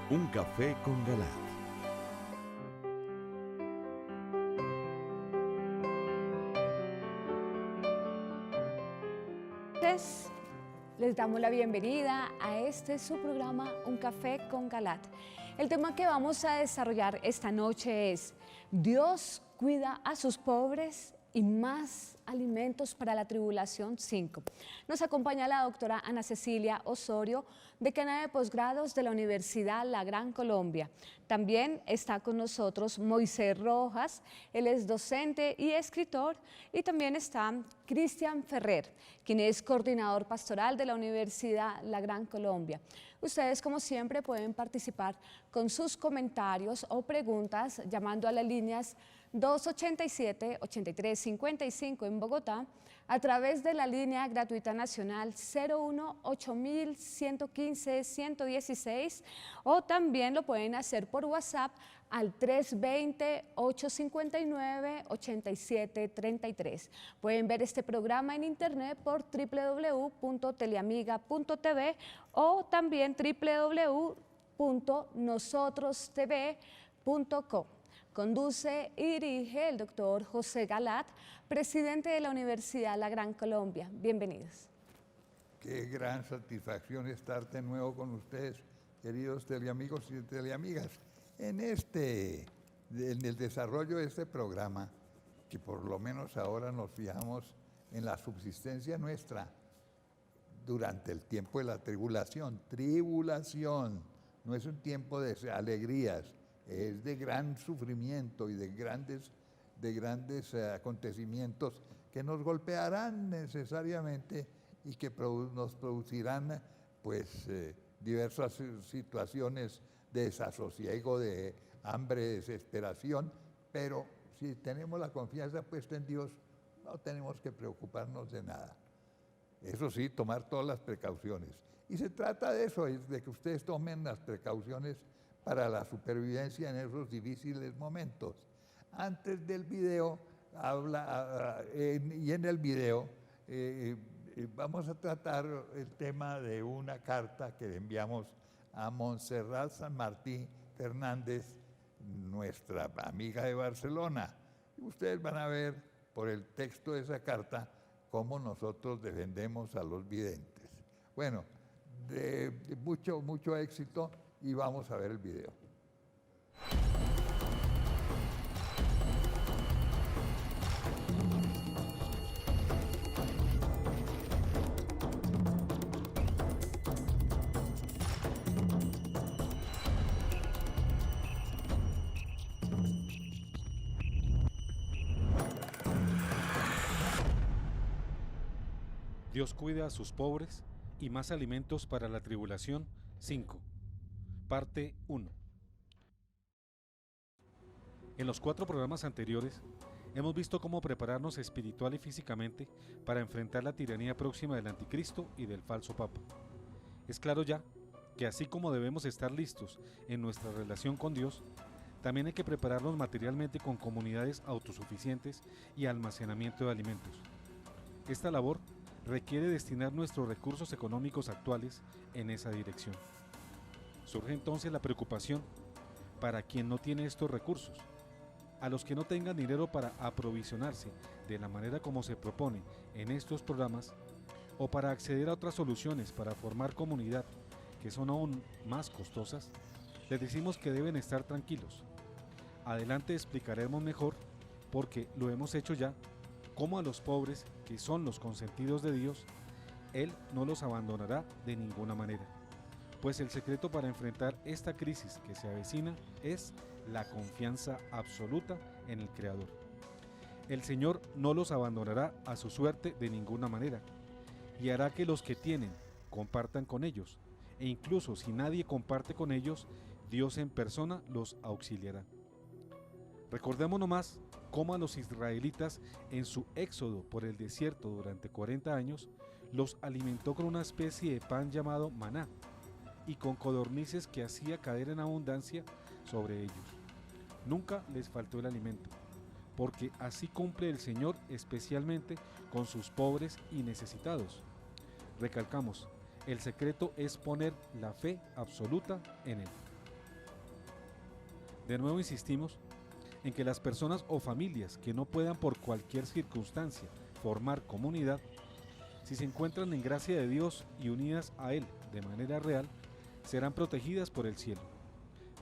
Un café con Galat. Les damos la bienvenida a su programa Un Café con Galat. El tema que vamos a desarrollar esta noche es Dios cuida a sus pobres y más alimentos para la tribulación 5. Nos acompaña la doctora Ana Cecilia Osorio, decana de posgrados de la Universidad La Gran Colombia. También está con nosotros Moisés Rojas, él es docente y escritor, y también está Cristian Ferrer, quien es coordinador pastoral de la Universidad La Gran Colombia. Ustedes, como siempre, pueden participar con sus comentarios o preguntas llamando a las líneas 287-8355 en Bogotá, a través de la línea gratuita nacional 01-8115-116, o también lo pueden hacer por WhatsApp al 320-859-8733. Pueden ver este programa en internet por www.teleamiga.tv o también www.nosotrostv.co. Conduce y dirige el doctor José Galat, presidente de la Universidad La Gran Colombia. Bienvenidos. Qué gran satisfacción estar de nuevo con ustedes, queridos teleamigos y teleamigas, en el desarrollo de este programa, que por lo menos ahora nos fijamos en la subsistencia nuestra durante el tiempo de la tribulación. Tribulación, no es un tiempo de alegrías, es de gran sufrimiento y de grandes acontecimientos que nos golpearán necesariamente y que nos producirán pues diversas situaciones de desasosiego, de hambre, de desesperación, pero si tenemos la confianza puesta en Dios, no tenemos que preocuparnos de nada. Eso sí, tomar todas las precauciones. Y se trata de eso, de que ustedes tomen las precauciones para la supervivencia en esos difíciles momentos. Antes del video, en el video, vamos a tratar el tema de una carta que le enviamos a Montserrat San Martín Fernández, nuestra amiga de Barcelona. Y ustedes van a ver por el texto de esa carta cómo nosotros defendemos a los videntes. Bueno, de mucho éxito y vamos a ver el video. Dios cuida a sus pobres y más alimentos para la tribulación 5. Parte 1. En los 4 programas anteriores hemos visto cómo prepararnos espiritual y físicamente para enfrentar la tiranía próxima del anticristo y del falso papa. Es claro ya que así como debemos estar listos en nuestra relación con Dios, también hay que prepararnos materialmente con comunidades autosuficientes y almacenamiento de alimentos. Esta labor requiere destinar nuestros recursos económicos actuales en esa dirección. Surge entonces la preocupación para quien no tiene estos recursos. A los que no tengan dinero para aprovisionarse de la manera como se propone en estos programas, o para acceder a otras soluciones para formar comunidad que son aún más costosas, les decimos que deben estar tranquilos. Adelante explicaremos mejor, porque lo hemos hecho ya, cómo a los pobres, que son los consentidos de Dios, Él no los abandonará de ninguna manera. Pues el secreto para enfrentar esta crisis que se avecina es la confianza absoluta en el Creador. El Señor no los abandonará a su suerte de ninguna manera, y hará que los que tienen compartan con ellos, e incluso si nadie comparte con ellos, Dios en persona los auxiliará. Recordemos nomás cómo a los israelitas en su éxodo por el desierto durante 40 años los alimentó con una especie de pan llamado maná y con codornices que hacía caer en abundancia sobre ellos. Nunca les faltó el alimento, porque así cumple el Señor especialmente con sus pobres y necesitados. Recalcamos, el secreto es poner la fe absoluta en Él. De nuevo insistimos en que las personas o familias que no puedan por cualquier circunstancia formar comunidad, si se encuentran en gracia de Dios y unidas a Él de manera real, serán protegidas por el cielo.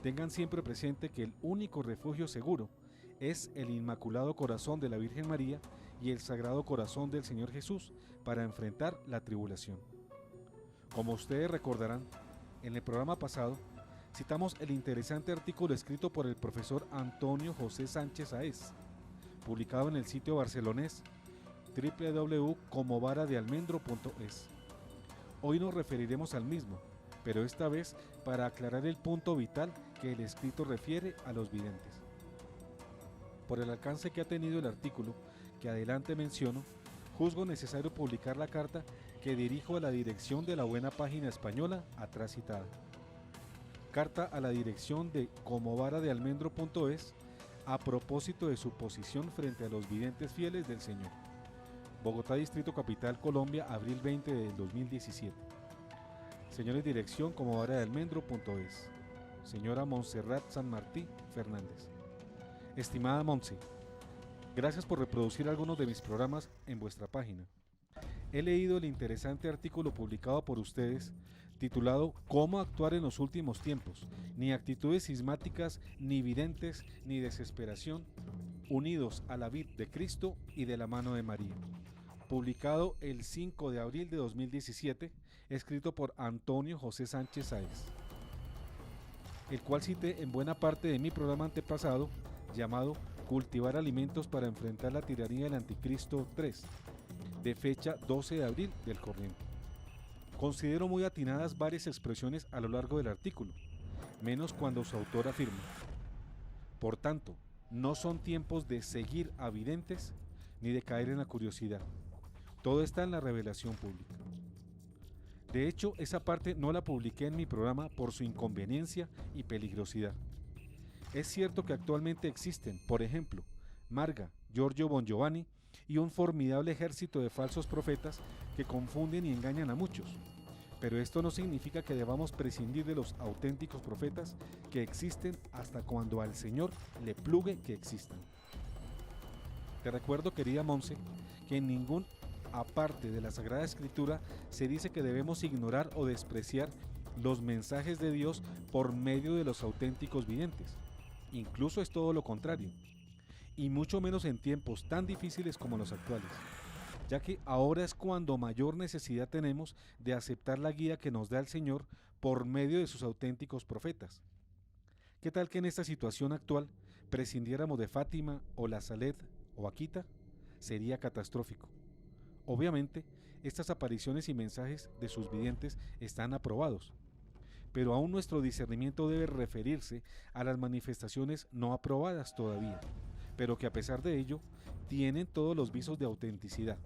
Tengan siempre presente que el único refugio seguro es el Inmaculado Corazón de la Virgen María y el Sagrado Corazón del Señor Jesús para enfrentar la tribulación. Como ustedes recordarán, en el programa pasado citamos el interesante artículo escrito por el profesor Antonio José Sánchez Sáez, publicado en el sitio barcelonés www.comovaradealmendro.es. Hoy nos referiremos al mismo, pero esta vez para aclarar el punto vital que el escrito refiere a los videntes. Por el alcance que ha tenido el artículo que adelante menciono, juzgo necesario publicar la carta que dirijo a la dirección de la buena página española atrás citada. Carta a la dirección de comovaradealmendro.es a propósito de su posición frente a los videntes fieles del Señor. Bogotá, Distrito Capital, Colombia, abril 20 del 2017. Señores, dirección comovaradealmendro.es. Señora Montserrat San Martí Fernández. Estimada Monse, gracias por reproducir algunos de mis programas en vuestra página. He leído el interesante artículo publicado por ustedes titulado ¿Cómo actuar en los últimos tiempos? Ni actitudes cismáticas, ni videntes, ni desesperación, unidos a la vid de Cristo y de la mano de María. Publicado el 5 de abril de 2017, escrito por Antonio José Sánchez Sáez, el cual cité en buena parte de mi programa antepasado llamado Cultivar alimentos para enfrentar la tiranía del Anticristo 3, de fecha 12 de abril del corriente. Considero muy atinadas varias expresiones a lo largo del artículo, menos cuando su autor afirma: por tanto, no son tiempos de seguir a videntes ni de caer en la curiosidad. Todo está en la revelación pública. De hecho, esa parte no la publiqué en mi programa por su inconveniencia y peligrosidad. Es cierto que actualmente existen, por ejemplo, Marga, Giorgio Bongiovanni y un formidable ejército de falsos profetas que confunden y engañan a muchos. Pero esto no significa que debamos prescindir de los auténticos profetas que existen hasta cuando al Señor le plugue que existan. Te recuerdo, querida Monse, que en ningún aparte de la Sagrada Escritura se dice que debemos ignorar o despreciar los mensajes de Dios por medio de los auténticos videntes. Incluso es todo lo contrario, y mucho menos en tiempos tan difíciles como los actuales, ya que ahora es cuando mayor necesidad tenemos de aceptar la guía que nos da el Señor por medio de sus auténticos profetas. ¿Qué tal que en esta situación actual prescindiéramos de Fátima o La Saled o Akita? Sería catastrófico. Obviamente, estas apariciones y mensajes de sus videntes están aprobados, pero aún nuestro discernimiento debe referirse a las manifestaciones no aprobadas todavía, pero que a pesar de ello, tienen todos los visos de autenticidad.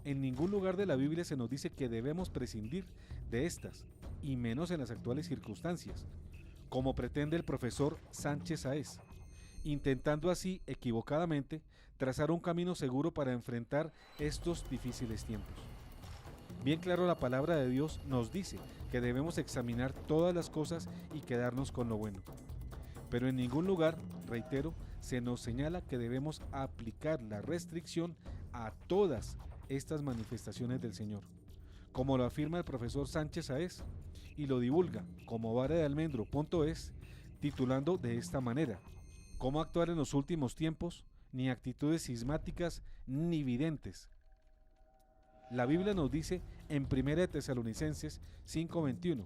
En ningún lugar de la Biblia se nos dice que debemos prescindir de estas, y menos en las actuales circunstancias, como pretende el profesor Sánchez Sáez, intentando así, equivocadamente, trazar un camino seguro para enfrentar estos difíciles tiempos. Bien claro, la palabra de Dios nos dice que debemos examinar todas las cosas y quedarnos con lo bueno. Pero en ningún lugar, reitero, se nos señala que debemos aplicar la restricción a todas estas manifestaciones del Señor, como lo afirma el profesor Sánchez Sáez y lo divulga como varadealmendro.es, titulando de esta manera: ¿Cómo actuar en los últimos tiempos? Ni actitudes cismáticas ni videntes. La Biblia nos dice en 1 Tesalonicenses 5:21,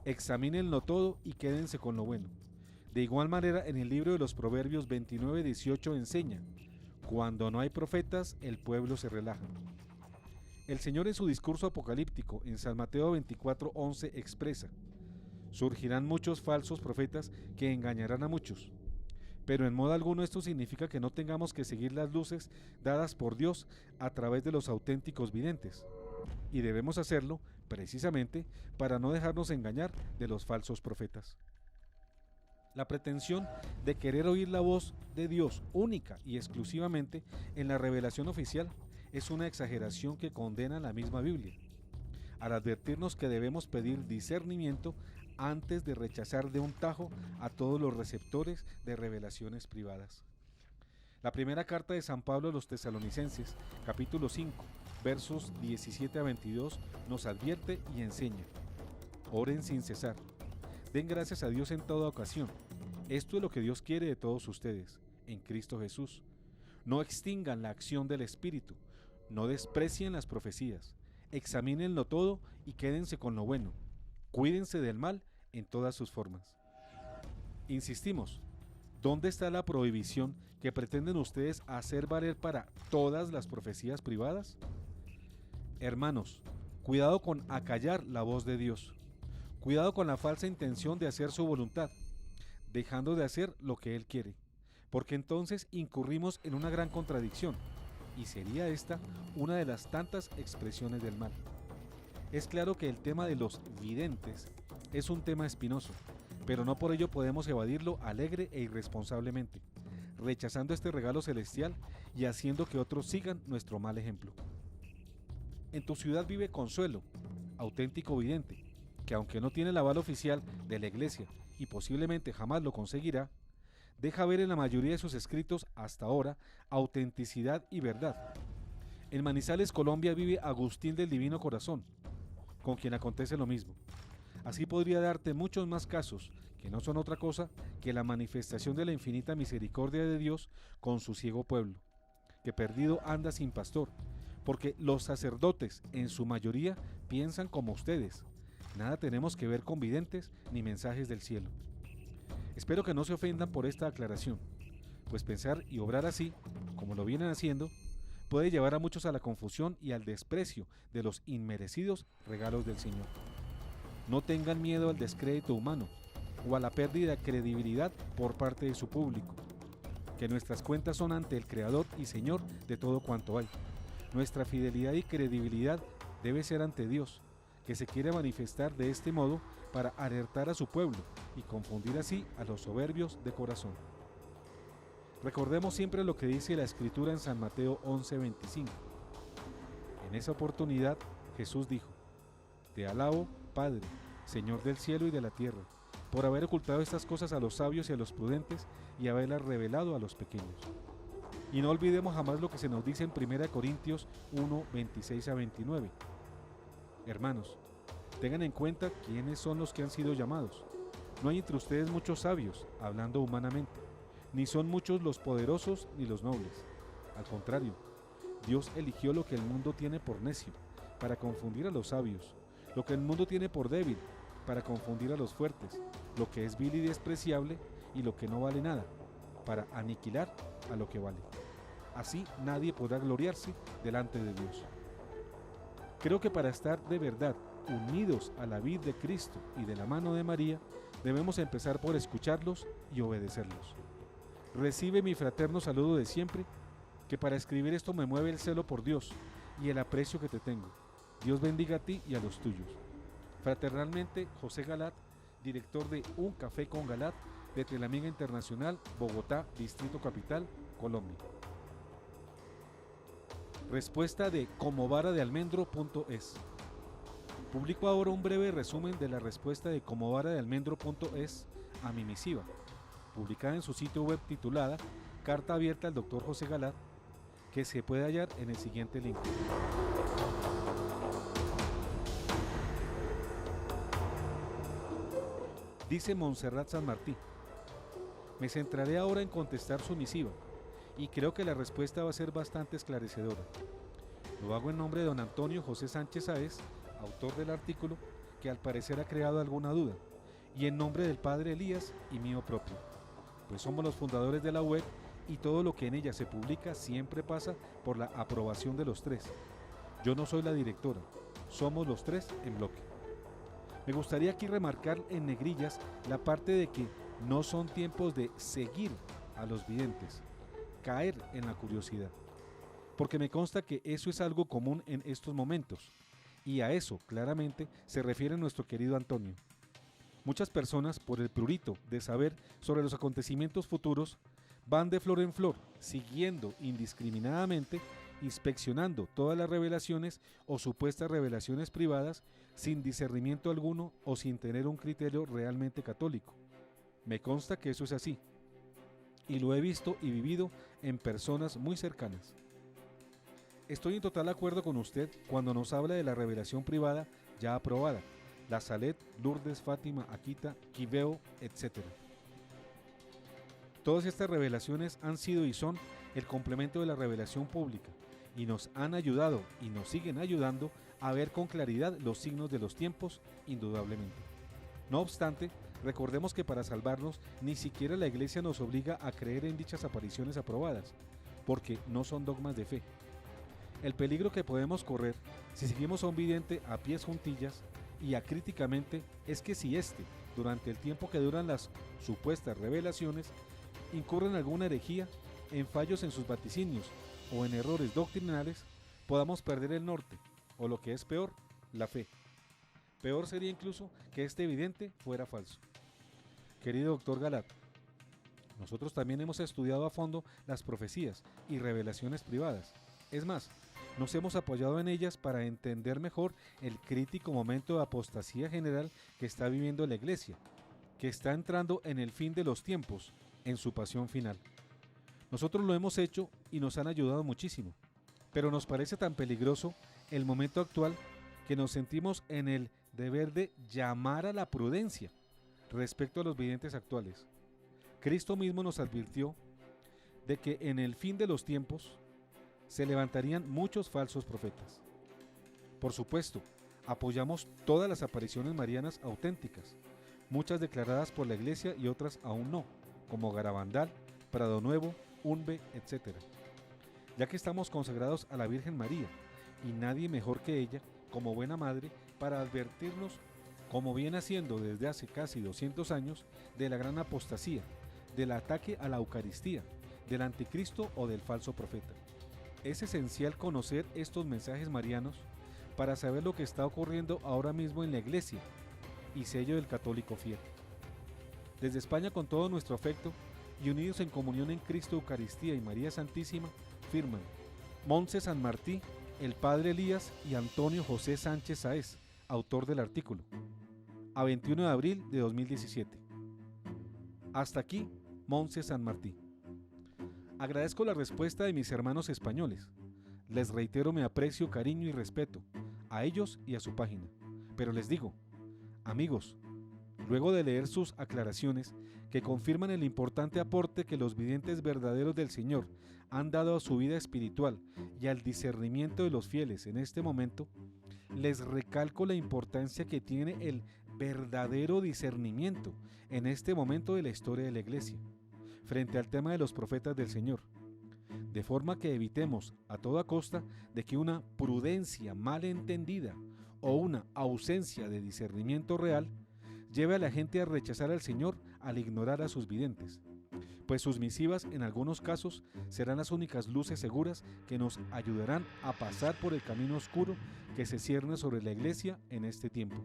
examínenlo todo y quédense con lo bueno. De igual manera, en el libro de los Proverbios 29:18 enseña: cuando no hay profetas, el pueblo se relaja. El Señor en su discurso apocalíptico en San Mateo 24:11 expresa: surgirán muchos falsos profetas que engañarán a muchos. Pero en modo alguno esto significa que no tengamos que seguir las luces dadas por Dios a través de los auténticos videntes. Y debemos hacerlo precisamente para no dejarnos engañar de los falsos profetas. La pretensión de querer oír la voz de Dios única y exclusivamente en la revelación oficial es una exageración que condena la misma Biblia. al advertirnos que debemos pedir discernimiento antes de rechazar de un tajo a todos los receptores de revelaciones privadas. La primera carta de San Pablo a los Tesalonicenses, capítulo 5, versos 17 a 22, nos advierte y enseña: oren sin cesar, den gracias a Dios en toda ocasión. Esto es lo que Dios quiere de todos ustedes, en Cristo Jesús. No extingan la acción del Espíritu, no desprecien las profecías, examínenlo todo y quédense con lo bueno. Cuídense del mal en todas sus formas. Insistimos, ¿dónde está la prohibición que pretenden ustedes hacer valer para todas las profecías privadas? Hermanos, cuidado con acallar la voz de Dios. Cuidado con la falsa intención de hacer su voluntad, dejando de hacer lo que Él quiere, porque entonces incurrimos en una gran contradicción, y sería esta una de las tantas expresiones del mal. Es claro que el tema de los videntes es un tema espinoso, pero no por ello podemos evadirlo alegre e irresponsablemente, rechazando este regalo celestial y haciendo que otros sigan nuestro mal ejemplo. En tu ciudad vive Consuelo, auténtico vidente, que aunque no tiene el aval oficial de la iglesia y posiblemente jamás lo conseguirá, deja ver en la mayoría de sus escritos hasta ahora autenticidad y verdad. En Manizales, Colombia, vive Agustín del Divino Corazón, con quien acontece lo mismo. Así podría darte muchos más casos que no son otra cosa que la manifestación de la infinita misericordia de Dios con su ciego pueblo, que perdido anda sin pastor, porque los sacerdotes en su mayoría piensan como ustedes. Nada tenemos que ver con videntes ni mensajes del cielo. Espero que no se ofendan por esta aclaración, pues pensar y obrar así, como lo vienen haciendo, puede llevar a muchos a la confusión y al desprecio de los inmerecidos regalos del Señor. No tengan miedo al descrédito humano o a la pérdida de credibilidad por parte de su público, que nuestras cuentas son ante el Creador y Señor de todo cuanto hay. Nuestra fidelidad y credibilidad debe ser ante Dios, que se quiere manifestar de este modo para alertar a su pueblo y confundir así a los soberbios de corazón. Recordemos siempre lo que dice la Escritura en San Mateo 11:25. En esa oportunidad Jesús dijo: Te alabo, Padre, Señor del cielo y de la tierra, por haber ocultado estas cosas a los sabios y a los prudentes y haberlas revelado a los pequeños. Y no olvidemos jamás lo que se nos dice en 1 Corintios 1:26 a 29. Hermanos, tengan en cuenta quiénes son los que han sido llamados. No hay entre ustedes muchos sabios, hablando humanamente, ni son muchos los poderosos ni los nobles. Al contrario, Dios eligió lo que el mundo tiene por necio, para confundir a los sabios, lo que el mundo tiene por débil, para confundir a los fuertes, lo que es vil y despreciable y lo que no vale nada, para aniquilar a lo que vale. Así nadie podrá gloriarse delante de Dios. Creo que para estar de verdad unidos a la vid de Cristo y de la mano de María, debemos empezar por escucharlos y obedecerlos. Recibe mi fraterno saludo de siempre, que para escribir esto me mueve el celo por Dios y el aprecio que te tengo. Dios bendiga a ti y a los tuyos. Fraternalmente, José Galat, director de Un Café con Galat, de Telamiga Internacional, Bogotá, Distrito Capital, Colombia. Respuesta de comovaradealmendro.es. Publico ahora un breve resumen de la respuesta de comovaradealmendro.es a mi misiva, publicada en su sitio web titulada Carta abierta al Dr. José Galat, que se puede hallar en el siguiente link. Dice Montserrat San Martí: me centraré ahora en contestar su misiva y creo que la respuesta va a ser bastante esclarecedora. Lo hago en nombre de don Antonio José Sánchez Sáez, autor del artículo, que al parecer ha creado alguna duda, y en nombre del padre Elías y mío propio, pues somos los fundadores de la web y todo lo que en ella se publica siempre pasa por la aprobación de los tres. Yo no soy la directora, somos los tres en bloque. Me gustaría aquí remarcar en negrillas la parte de que no son tiempos de seguir a los videntes, caer en la curiosidad, porque me consta que eso es algo común en estos momentos, y a eso claramente se refiere nuestro querido Antonio. Muchas personas, por el prurito de saber sobre los acontecimientos futuros, van de flor en flor, siguiendo indiscriminadamente inspeccionando todas las revelaciones o supuestas revelaciones privadas sin discernimiento alguno o sin tener un criterio realmente católico. Me consta que eso es así, y lo he visto y vivido en personas muy cercanas. Estoy en total acuerdo con usted cuando nos habla de la revelación privada ya aprobada, la Salet, Lourdes, Fátima, Akita, Quibeo, etc. Todas estas revelaciones han sido y son el complemento de la revelación pública y nos han ayudado y nos siguen ayudando a ver con claridad los signos de los tiempos, indudablemente. No obstante, recordemos que para salvarnos ni siquiera la Iglesia nos obliga a creer en dichas apariciones aprobadas, porque no son dogmas de fe. El peligro que podemos correr si seguimos a un vidente a pies juntillas y acríticamente es que si éste, durante el tiempo que duran las supuestas revelaciones, incurre en alguna herejía, en fallos en sus vaticinios o en errores doctrinales, podamos perder el norte, o lo que es peor, la fe. Peor sería incluso que este vidente fuera falso. Querido doctor Galat, nosotros también hemos estudiado a fondo las profecías y revelaciones privadas. Es más, nos hemos apoyado en ellas para entender mejor el crítico momento de apostasía general que está viviendo la Iglesia, que está entrando en el fin de los tiempos, en su pasión final. Nosotros lo hemos hecho y nos han ayudado muchísimo, pero nos parece tan peligroso el momento actual que nos sentimos en el deber de llamar a la prudencia respecto a los videntes actuales. Cristo mismo nos advirtió de que en el fin de los tiempos se levantarían muchos falsos profetas. Por supuesto, apoyamos todas las apariciones marianas auténticas, muchas declaradas por la Iglesia y otras aún no, como Garabandal, Prado Nuevo, Unbe, etc. Ya que estamos consagrados a la Virgen María, y nadie mejor que ella, como buena madre, para advertirnos, como viene haciendo desde hace casi 200 años, de la gran apostasía, del ataque a la Eucaristía, del anticristo o del falso profeta. Es esencial conocer estos mensajes marianos para saber lo que está ocurriendo ahora mismo en la Iglesia y sello del católico fiel. Desde España, con todo nuestro afecto y unidos en comunión en Cristo, Eucaristía y María Santísima, firman Montse San Martí, el Padre Elías y Antonio José Sánchez Sáez, autor del artículo, a 21 de abril de 2017. Hasta aquí, Montse San Martí. Agradezco la respuesta de mis hermanos españoles. Les reitero mi aprecio, cariño y respeto a ellos y a su página. Pero les digo, amigos, luego de leer sus aclaraciones que confirman el importante aporte que los videntes verdaderos del Señor han dado a su vida espiritual y al discernimiento de los fieles en este momento, les recalco la importancia que tiene el verdadero discernimiento en este momento de la historia de la Iglesia, frente al tema de los profetas del Señor, de forma que evitemos a toda costa de que una prudencia mal entendida o una ausencia de discernimiento real lleve a la gente a rechazar al Señor al ignorar a sus videntes, pues sus misivas en algunos casos serán las únicas luces seguras que nos ayudarán a pasar por el camino oscuro que se cierne sobre la Iglesia en este tiempo.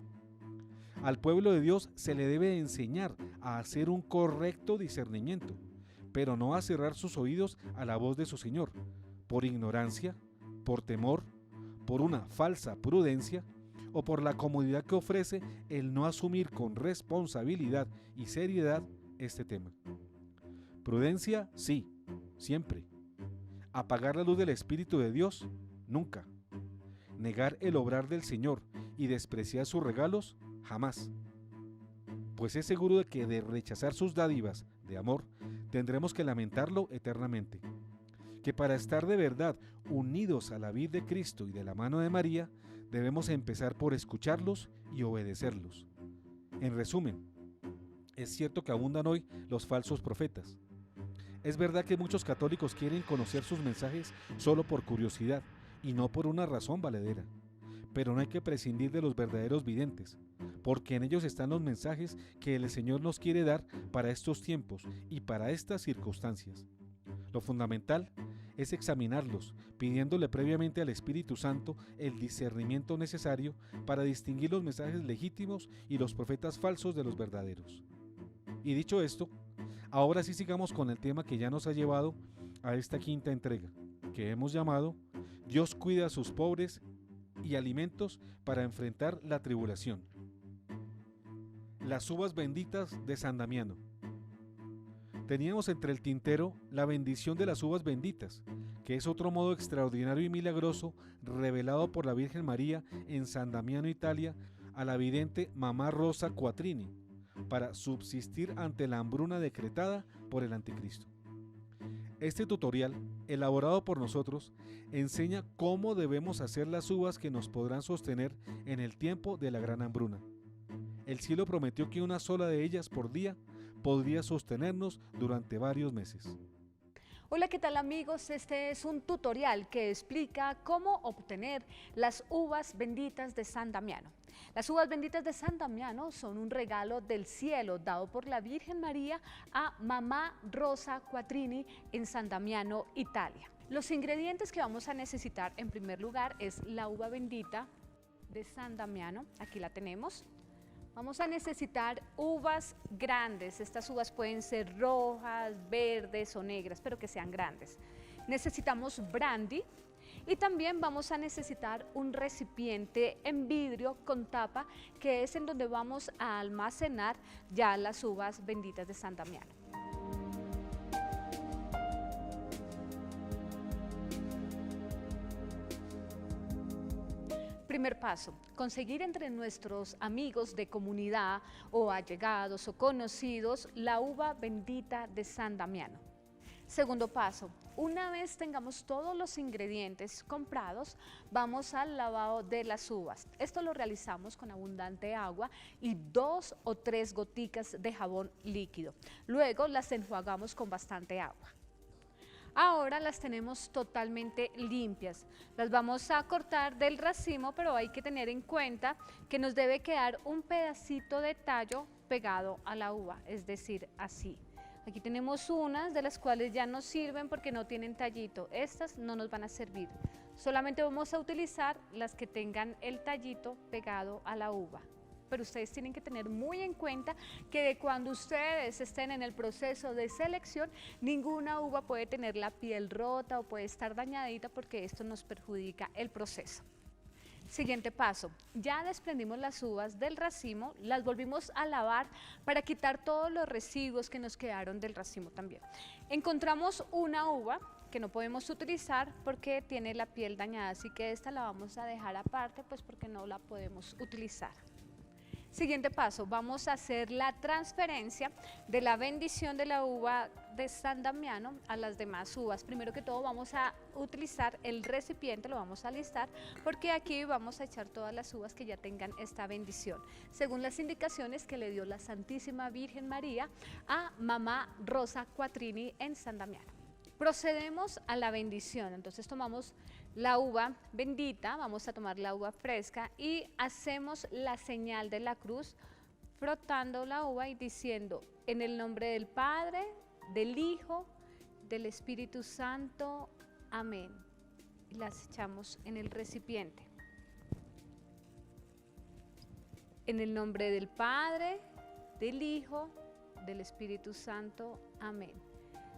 Al pueblo de Dios se le debe enseñar a hacer un correcto discernimiento, pero no a cerrar sus oídos a la voz de su Señor, por ignorancia, por temor, por una falsa prudencia o por la comodidad que ofrece el no asumir con responsabilidad y seriedad este tema. Prudencia, sí, siempre. Apagar la luz del Espíritu de Dios, nunca. Negar el obrar del Señor y despreciar sus regalos, jamás. Pues es seguro de que de rechazar sus dádivas de amor, tendremos que lamentarlo eternamente. Que para estar de verdad unidos a la vid de Cristo y de la mano de María, debemos empezar por escucharlos y obedecerlos. En resumen, es cierto que abundan hoy los falsos profetas. Es verdad que muchos católicos quieren conocer sus mensajes solo por curiosidad y no por una razón valedera. Pero no hay que prescindir de los verdaderos videntes, porque en ellos están los mensajes que el Señor nos quiere dar para estos tiempos y para estas circunstancias. Lo fundamental es examinarlos, pidiéndole previamente al Espíritu Santo el discernimiento necesario para distinguir los mensajes legítimos y los profetas falsos de los verdaderos. Y dicho esto, ahora sí sigamos con el tema que ya nos ha llevado a esta quinta entrega, que hemos llamado Dios cuida a sus pobres y alimentos para enfrentar la tribulación. Las uvas benditas de San Damiano. Teníamos entre el tintero la bendición de las uvas benditas, que es otro modo extraordinario y milagroso revelado por la Virgen María en San Damiano, Italia, a la vidente Mamá Rosa Quattrini, para subsistir ante la hambruna decretada por el Anticristo. Este tutorial, elaborado por nosotros, enseña cómo debemos hacer las uvas que nos podrán sostener en el tiempo de la gran hambruna. El cielo prometió que una sola de ellas por día podría sostenernos durante varios meses. Hola, ¿qué tal amigos? Este es un tutorial que explica cómo obtener las uvas benditas de San Damiano. Las uvas benditas de San Damiano son un regalo del cielo dado por la Virgen María a Mamá Rosa Quattrini en San Damiano, Italia. Los ingredientes que vamos a necesitar en primer lugar es la uva bendita de San Damiano, aquí la tenemos. Vamos a necesitar uvas grandes, estas uvas pueden ser rojas, verdes o negras, pero que sean grandes. Necesitamos brandy y también vamos a necesitar un recipiente en vidrio con tapa, que es en donde vamos a almacenar ya las uvas benditas de San Damiano. Primer paso, conseguir entre nuestros amigos de comunidad o allegados o conocidos la uva bendita de San Damiano. Segundo paso, una vez tengamos todos los ingredientes comprados, vamos al lavado de las uvas. Esto lo realizamos con abundante agua y 2 o 3 goticas de jabón líquido. Luego las enjuagamos con bastante agua. Ahora las tenemos totalmente limpias. Las vamos a cortar del racimo, pero hay que tener en cuenta que nos debe quedar un pedacito de tallo pegado a la uva, es decir, así. Aquí tenemos unas de las cuales ya no sirven porque no tienen tallito. Estas no nos van a servir. Solamente vamos a utilizar las que tengan el tallito pegado a la uva. Pero ustedes tienen que tener muy en cuenta que de cuando ustedes estén en el proceso de selección, ninguna uva puede tener la piel rota o puede estar dañadita, porque esto nos perjudica el proceso. Siguiente paso, ya desprendimos las uvas del racimo, las volvimos a lavar para quitar todos los residuos que nos quedaron del racimo también. Encontramos una uva que no podemos utilizar porque tiene la piel dañada, así que esta la vamos a dejar aparte, pues porque no la podemos utilizar. Siguiente paso, vamos a hacer la transferencia de la bendición de la uva de San Damiano a las demás uvas. Primero que todo vamos a utilizar el recipiente, lo vamos a alistar, porque aquí vamos a echar todas las uvas que ya tengan esta bendición, según las indicaciones que le dio la Santísima Virgen María a Mamá Rosa Quattrini en San Damiano. Procedemos a la bendición, entonces tomamos la uva bendita, vamos a tomar la uva fresca y hacemos la señal de la cruz, frotando la uva y diciendo: en el nombre del Padre, del Hijo, del Espíritu Santo, amén. Y las echamos en el recipiente. En el nombre del Padre, del Hijo, del Espíritu Santo, amén.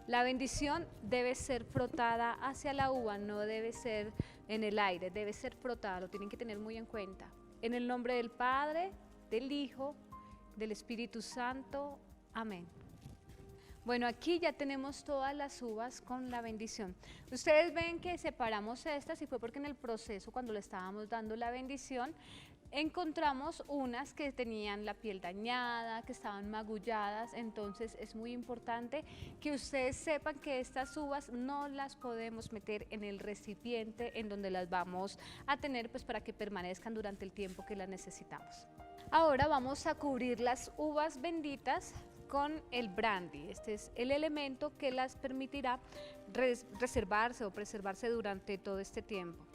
La bendición debe ser frotada hacia la uva, no debe ser en el aire, debe ser frotada, lo tienen que tener muy en cuenta. En el nombre del Padre, del Hijo, del Espíritu Santo, amén. Bueno, aquí ya tenemos todas las uvas con la bendición. Ustedes ven que separamos estas y fue porque en el proceso, cuando le estábamos dando la bendición, encontramos unas que tenían la piel dañada, que estaban magulladas. Entonces es muy importante que ustedes sepan que estas uvas no las podemos meter en el recipiente en donde las vamos a tener, pues para que permanezcan durante el tiempo que las necesitamos. Ahora vamos a cubrir las uvas benditas con el brandy. Este es el elemento que las permitirá reservarse o preservarse durante todo este tiempo.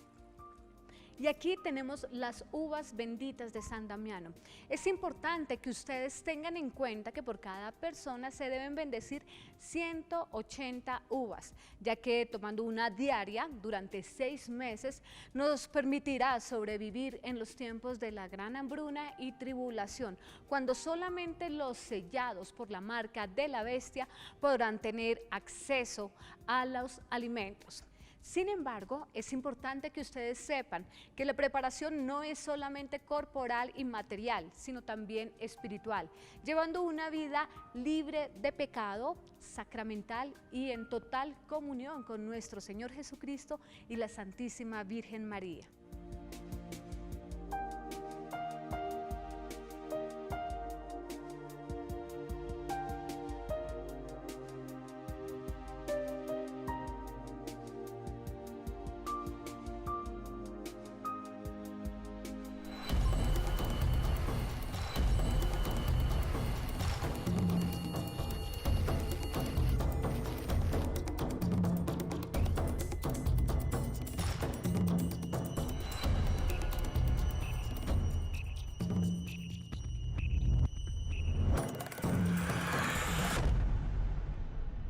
Y aquí tenemos las uvas benditas de San Damiano. Es importante que ustedes tengan en cuenta que por cada persona se deben bendecir 180 uvas, ya que tomando una diaria durante 6 meses nos permitirá sobrevivir en los tiempos de la gran hambruna y tribulación, cuando solamente los sellados por la marca de la bestia podrán tener acceso a los alimentos. Sin embargo, es importante que ustedes sepan que la preparación no es solamente corporal y material, sino también espiritual, llevando una vida libre de pecado, sacramental y en total comunión con nuestro Señor Jesucristo y la Santísima Virgen María.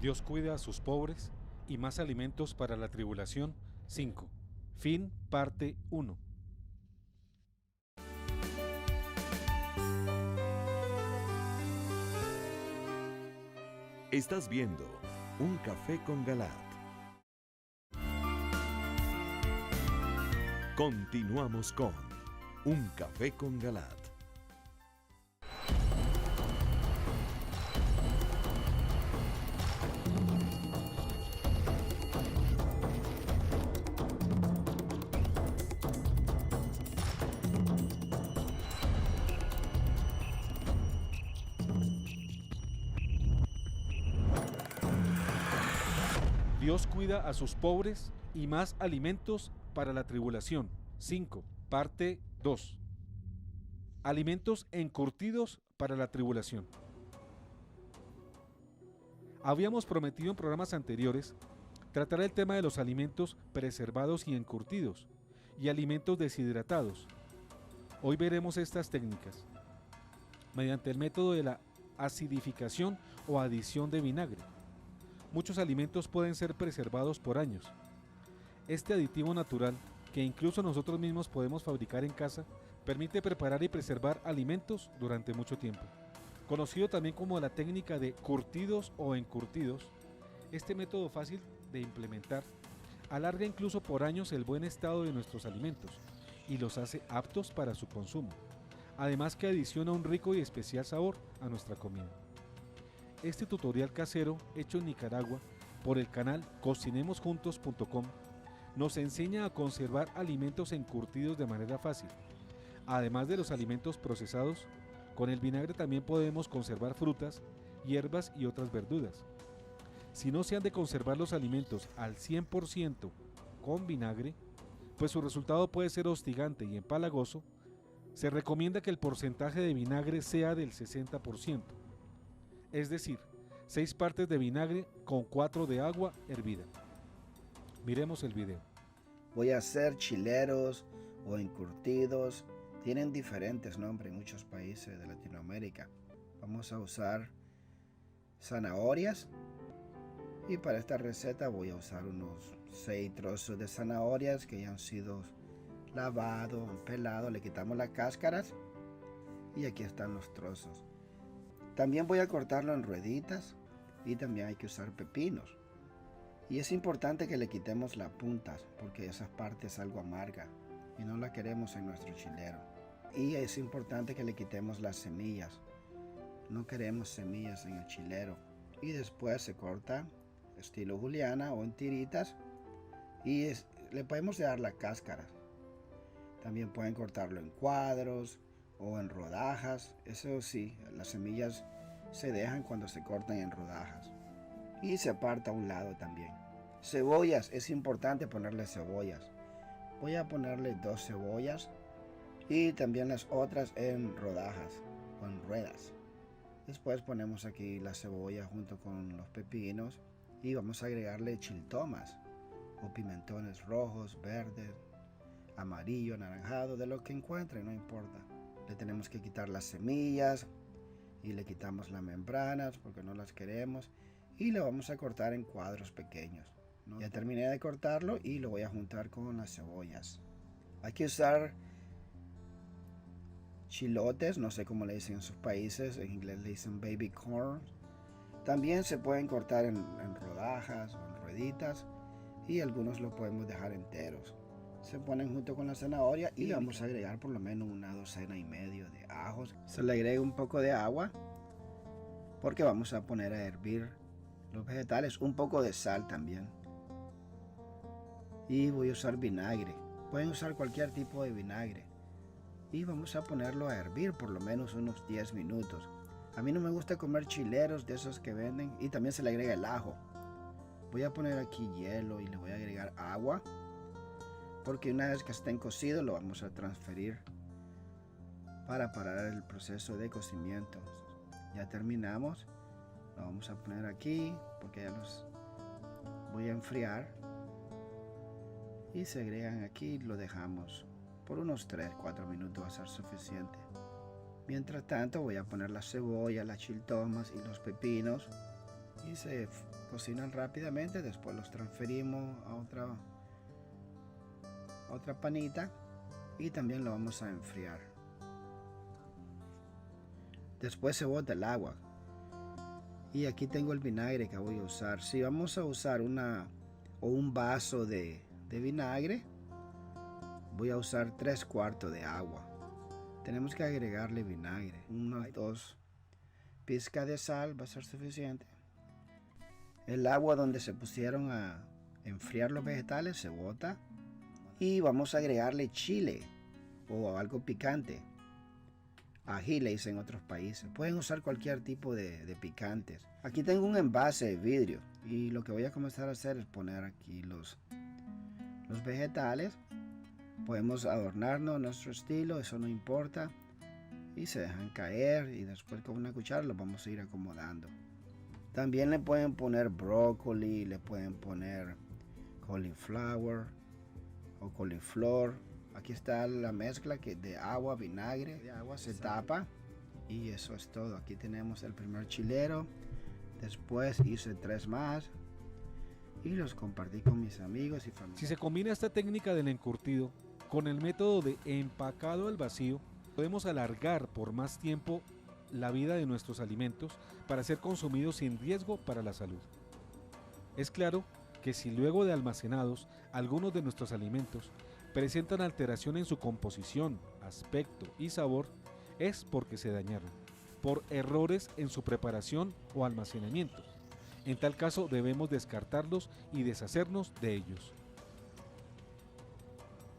Dios cuida a sus pobres y más alimentos para la tribulación. 5. Fin, parte 1. Estás viendo Un Café con Galat. Continuamos con Un Café con Galat. Dios cuida a sus pobres y más alimentos para la tribulación. 5. Parte 2. Alimentos encurtidos para la tribulación. Habíamos prometido en programas anteriores tratar el tema de los alimentos preservados y encurtidos y alimentos deshidratados. Hoy veremos estas técnicas mediante el método de la acidificación o adición de vinagre. Muchos alimentos pueden ser preservados por años. Este aditivo natural, que incluso nosotros mismos podemos fabricar en casa, permite preparar y preservar alimentos durante mucho tiempo. Conocido también como la técnica de curtidos o encurtidos, este método fácil de implementar alarga incluso por años el buen estado de nuestros alimentos y los hace aptos para su consumo, además que adiciona un rico y especial sabor a nuestra comida. Este tutorial casero hecho en Nicaragua por el canal cocinemosjuntos.com nos enseña a conservar alimentos encurtidos de manera fácil. Además de los alimentos procesados, con el vinagre también podemos conservar frutas, hierbas y otras verduras. Si no se han de conservar los alimentos al 100% con vinagre, pues su resultado puede ser hostigante y empalagoso, se recomienda que el porcentaje de vinagre sea del 60%. Es decir, 6 partes de vinagre con 4 de agua hervida. Miremos el video. Voy a hacer chileros o encurtidos. Tienen diferentes nombres en muchos países de Latinoamérica. Vamos a usar zanahorias. Y para esta receta voy a usar unos 6 trozos de zanahorias que ya han sido lavados, pelados. Le quitamos las cáscaras y aquí están los trozos. También voy a cortarlo en rueditas y también hay que usar pepinos. Y es importante que le quitemos las puntas porque esa parte es algo amarga y no la queremos en nuestro chilero. Y es importante que le quitemos las semillas. No queremos semillas en el chilero. Y después se corta estilo juliana o en tiritas y le podemos dar la cáscara. También pueden cortarlo en cuadros o en rodajas. Eso sí, las semillas se dejan cuando se cortan en rodajas y se aparta a un lado también. Cebollas, es importante ponerle cebollas. Voy a ponerle 2 cebollas y también las otras en rodajas o en ruedas. Después ponemos aquí la cebolla junto con los pepinos y vamos a agregarle chiltomas o pimentones rojos, verdes, amarillo, anaranjado, de lo que encuentren, no importa. Le tenemos que quitar las semillas y le quitamos las membranas porque no las queremos y lo vamos a cortar en cuadros pequeños, ¿no? Ya terminé de cortarlo y lo voy a juntar con las cebollas. Hay que usar chilotes, no sé cómo le dicen en sus países, en inglés le dicen baby corn. También se pueden cortar en rodajas o en rueditas y algunos lo podemos dejar enteros. Se ponen junto con la zanahoria y le vamos a agregar por lo menos una docena y medio de ajos. Se le agrega un poco de agua porque vamos a poner a hervir los vegetales, un poco de sal también. Y voy a usar vinagre. Pueden usar cualquier tipo de vinagre. Y vamos a ponerlo a hervir por lo menos unos 10 minutos. A mí no me gusta comer chileros de esos que venden y también se le agrega el ajo. Voy a poner aquí hielo y le voy a agregar agua porque una vez que estén cocidos lo vamos a transferir para parar el proceso de cocimiento. Ya terminamos. Lo vamos a poner aquí porque ya los voy a enfriar. Y se agregan aquí y lo dejamos por unos 3-4 minutos, va a ser suficiente. Mientras tanto voy a poner la cebolla, las chiltomas y los pepinos y se cocinan rápidamente. Después los transferimos a otra panita y también lo vamos a enfriar. Después se bota el agua y aquí tengo el vinagre que voy a usar. Si vamos a usar un vaso de vinagre, voy a usar 3/4 de agua. Tenemos que agregarle vinagre, unas 2 pizcas de sal va a ser suficiente. El agua donde se pusieron a enfriar los vegetales se bota y vamos a agregarle chile o algo picante. Ají le dicen en otros países. Pueden usar cualquier tipo de picantes. Aquí tengo un envase de vidrio y lo que voy a comenzar a hacer es poner aquí los vegetales. Podemos adornarnos a nuestro estilo, eso no importa. Y se dejan caer y después con una cuchara los vamos a ir acomodando. También le pueden poner brócoli, le pueden poner cauliflower o coliflor. Aquí está la mezcla de agua, vinagre, de agua se tapa y eso es todo. Aquí tenemos el primer chilero, después hice 3 más y los compartí con mis amigos y familia. Si se combina esta técnica del encurtido con el método de empacado al vacío, podemos alargar por más tiempo la vida de nuestros alimentos para ser consumidos sin riesgo para la salud. Es claro que si luego de almacenados algunos de nuestros alimentos presentan alteración en su composición, aspecto y sabor, es porque se dañaron, por errores en su preparación o almacenamiento. En tal caso debemos descartarlos y deshacernos de ellos.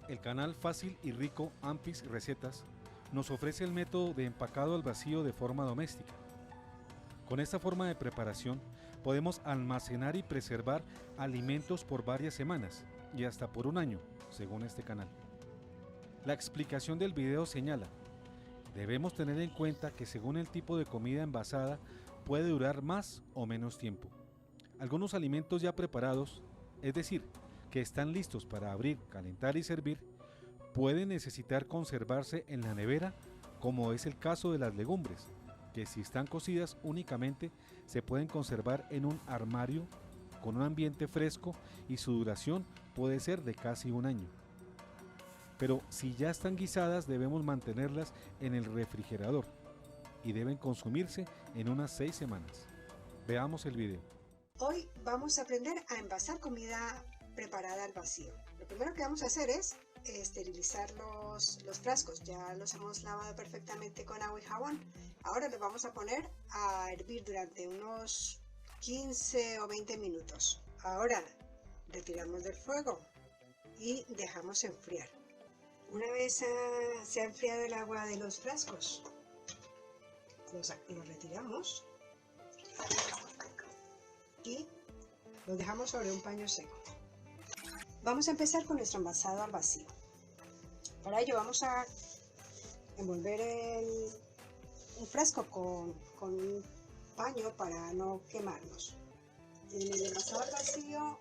El canal Fácil y Rico Ampis Recetas nos ofrece el método de empacado al vacío de forma doméstica. Con esta forma de preparación podemos almacenar y preservar alimentos por varias semanas y hasta por un año, según este canal. La explicación del video señala: debemos tener en cuenta que según el tipo de comida envasada puede durar más o menos tiempo. Algunos alimentos ya preparados, es decir, que están listos para abrir, calentar y servir, pueden necesitar conservarse en la nevera, como es el caso de las legumbres, que si están cocidas únicamente se pueden conservar en un armario con un ambiente fresco y su duración puede ser de casi un año. Pero si ya están guisadas debemos mantenerlas en el refrigerador y deben consumirse en unas 6 semanas. Veamos el video. Hoy vamos a aprender a envasar comida preparada al vacío. Lo primero que vamos a hacer es esterilizar los frascos. Ya los hemos lavado perfectamente con agua y jabón. Ahora los vamos a poner a hervir durante unos 15 o 20 minutos. Ahora retiramos del fuego y dejamos enfriar. Una vez se ha enfriado el agua de los frascos, los retiramos y los dejamos sobre un paño seco. Vamos a empezar con nuestro envasado al vacío. Para ello vamos a envolver un frasco con un paño para no quemarnos. En el envasado al vacío,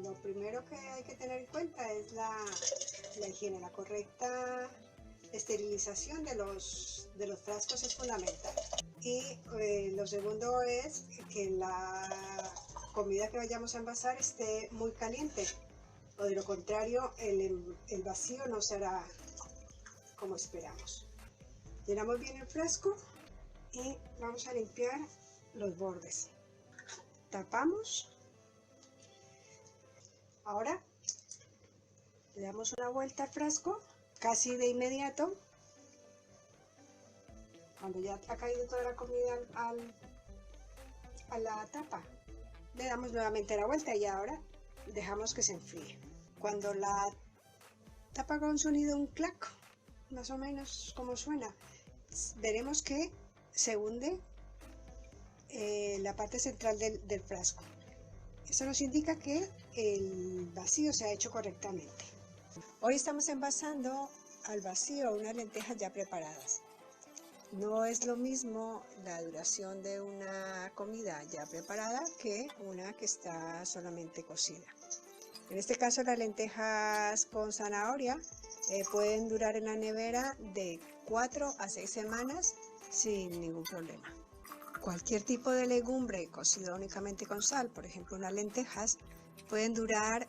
lo primero que hay que tener en cuenta es la higiene, la correcta esterilización de los frascos es fundamental. Y lo segundo es que la comida que vayamos a envasar esté muy caliente, o de lo contrario el vacío no será como esperamos. Llenamos bien el frasco y vamos a limpiar los bordes. Tapamos Ahora le damos una vuelta al frasco, casi de inmediato. Cuando ya ha caído toda la comida a la tapa, le damos nuevamente la vuelta y ahora dejamos que se enfríe. Cuando la tapa haga un sonido, un clac, más o menos como suena, veremos que se hunde la parte central del frasco. Esto nos indica que el vacío se ha hecho correctamente. Hoy estamos envasando al vacío unas lentejas ya preparadas. No es lo mismo la duración de una comida ya preparada que una que está solamente cocida. En este caso, las lentejas con zanahoria pueden durar en la nevera de 4 a 6 semanas sin ningún problema. Cualquier tipo de legumbre cocido únicamente con sal, por ejemplo unas lentejas, pueden durar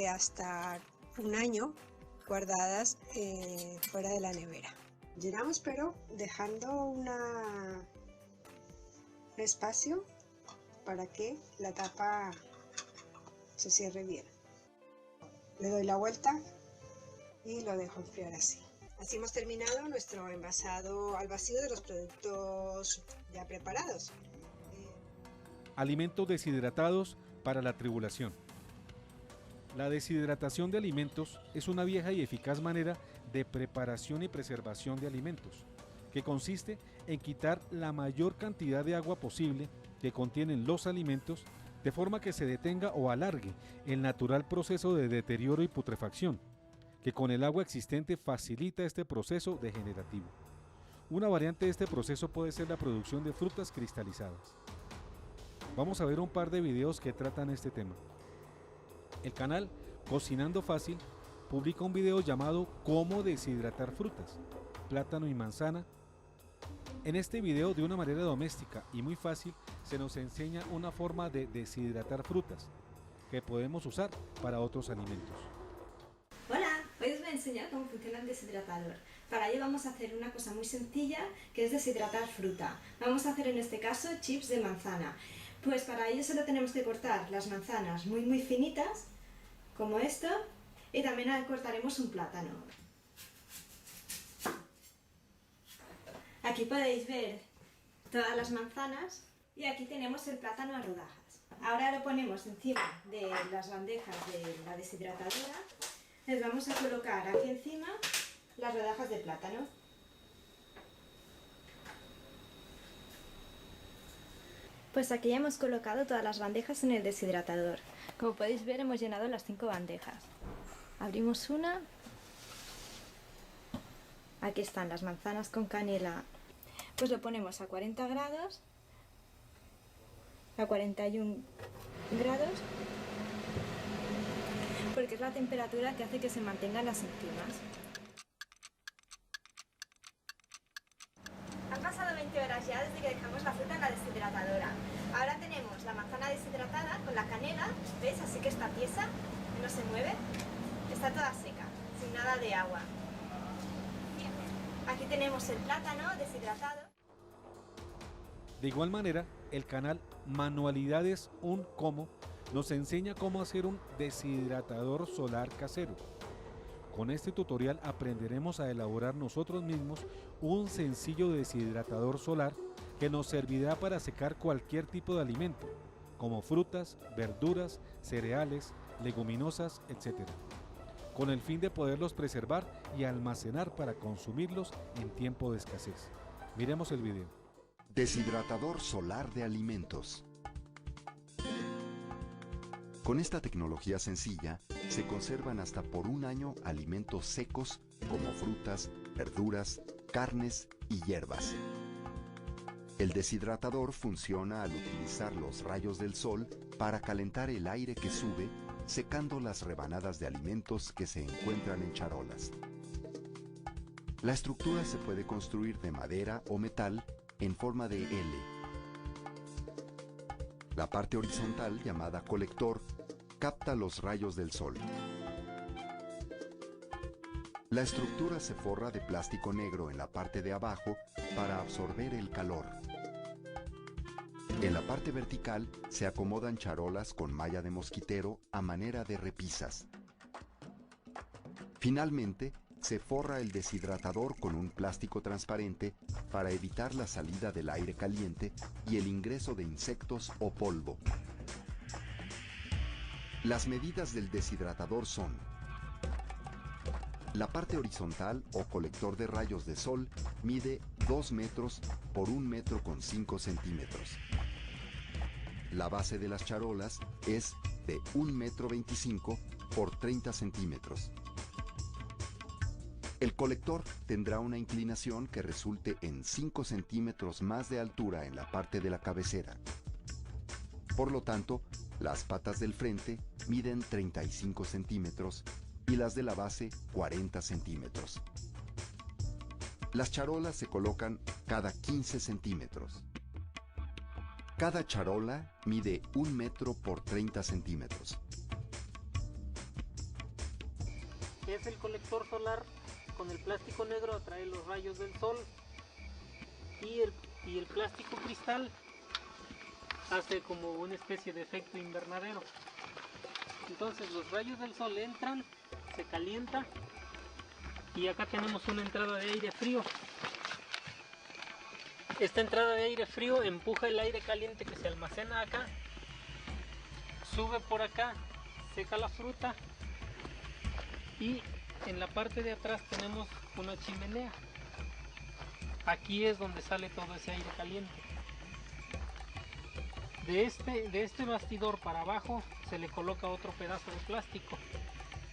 hasta un año guardadas fuera de la nevera. Llenamos, pero dejando un espacio para que la tapa se cierre bien. Le doy la vuelta y lo dejo enfriar así. Así hemos terminado nuestro envasado al vacío de los productos ya preparados. Alimentos deshidratados para la tribulación. La deshidratación de alimentos es una vieja y eficaz manera de preparación y preservación de alimentos, que consiste en quitar la mayor cantidad de agua posible que contienen los alimentos, de forma que se detenga o alargue el natural proceso de deterioro y putrefacción, que con el agua existente facilita este proceso degenerativo. Una variante de este proceso puede ser la producción de frutas cristalizadas. Vamos a ver un par de videos que tratan este tema. El canal Cocinando Fácil publica un video llamado Cómo deshidratar frutas, plátano y manzana. En este video, de una manera doméstica y muy fácil, se nos enseña una forma de deshidratar frutas que podemos usar para otros alimentos. Hola, hoy os voy a enseñar cómo funciona el deshidratador. Para ello vamos a hacer una cosa muy sencilla, que es deshidratar fruta. Vamos a hacer en este caso chips de manzana. Pues para ello solo tenemos que cortar las manzanas muy finitas, como esto, y también cortaremos un plátano. Aquí podéis ver todas las manzanas y aquí tenemos el plátano a rodajas. Ahora lo ponemos encima de las bandejas de la deshidratadora. Les vamos a colocar aquí encima las rodajas de plátano. Pues aquí ya hemos colocado todas las bandejas en el deshidratador. Como podéis ver, hemos llenado las 5 bandejas. Abrimos una. Aquí están las manzanas con canela. Pues lo ponemos a 40 grados, a 41 grados, porque es la temperatura que hace que se mantengan las enzimas. Han pasado 20 horas ya desde que dejamos la fruta en la deshidratadora. Ahora tenemos la manzana deshidratada con la canela, ¿veis? Así que está tiesa, no se mueve, está toda seca, sin nada de agua. Aquí tenemos el plátano deshidratado. De igual manera, el canal Manualidades Un Cómo nos enseña cómo hacer un deshidratador solar casero. Con este tutorial aprenderemos a elaborar nosotros mismos un sencillo deshidratador solar que nos servirá para secar cualquier tipo de alimento, como frutas, verduras, cereales, leguminosas, etc., con el fin de poderlos preservar y almacenar para consumirlos en tiempo de escasez. Miremos el video. Deshidratador solar de alimentos. Con esta tecnología sencilla, se conservan hasta por un año alimentos secos como frutas, verduras, carnes y hierbas. El deshidratador funciona al utilizar los rayos del sol para calentar el aire que sube, secando las rebanadas de alimentos que se encuentran en charolas. La estructura se puede construir de madera o metal en forma de L. La parte horizontal, llamada colector, capta los rayos del sol. La estructura se forra de plástico negro en la parte de abajo para absorber el calor. En la parte vertical se acomodan charolas con malla de mosquitero a manera de repisas. Finalmente, se forra el deshidratador con un plástico transparente para evitar la salida del aire caliente y el ingreso de insectos o polvo. Las medidas del deshidratador son: la parte horizontal o colector de rayos de sol mide 2 metros por 1 metro con 5 centímetros. La base de las charolas es de 1 metro 25 por 30 centímetros. El colector tendrá una inclinación que resulte en 5 centímetros más de altura en la parte de la cabecera. Por lo tanto, las patas del frente miden 35 centímetros y las de la base 40 centímetros. Las charolas se colocan cada 15 centímetros. Cada charola mide 1 metro por 30 centímetros. Es el colector solar. Con el plástico negro atrae los rayos del sol y el plástico cristal hace como una especie de efecto invernadero. Entonces los rayos del sol entran, se calienta y acá tenemos una entrada de aire frío. Esta entrada de aire frío empuja el aire caliente que se almacena acá, sube por acá, seca la fruta y en la parte de atrás tenemos una chimenea. Aquí es donde sale todo ese aire caliente. De este bastidor para abajo se le coloca otro pedazo de plástico,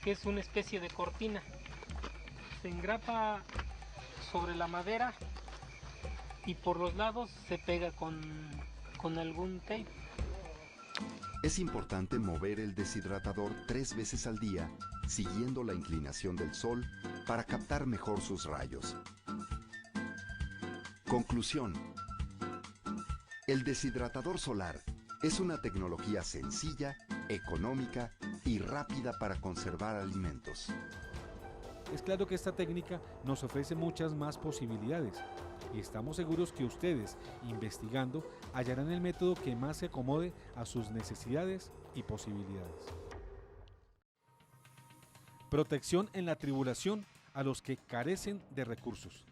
que es una especie de cortina. Se engrapa sobre la madera y por los lados se pega con algún tape. Es importante mover el deshidratador 3 veces al día, siguiendo la inclinación del sol para captar mejor sus rayos. Conclusión. El deshidratador solar es una tecnología sencilla, económica y rápida para conservar alimentos. Es claro que esta técnica nos ofrece muchas más posibilidades y estamos seguros que ustedes, investigando, hallarán el método que más se acomode a sus necesidades y posibilidades. Protección en la tribulación a los que carecen de recursos.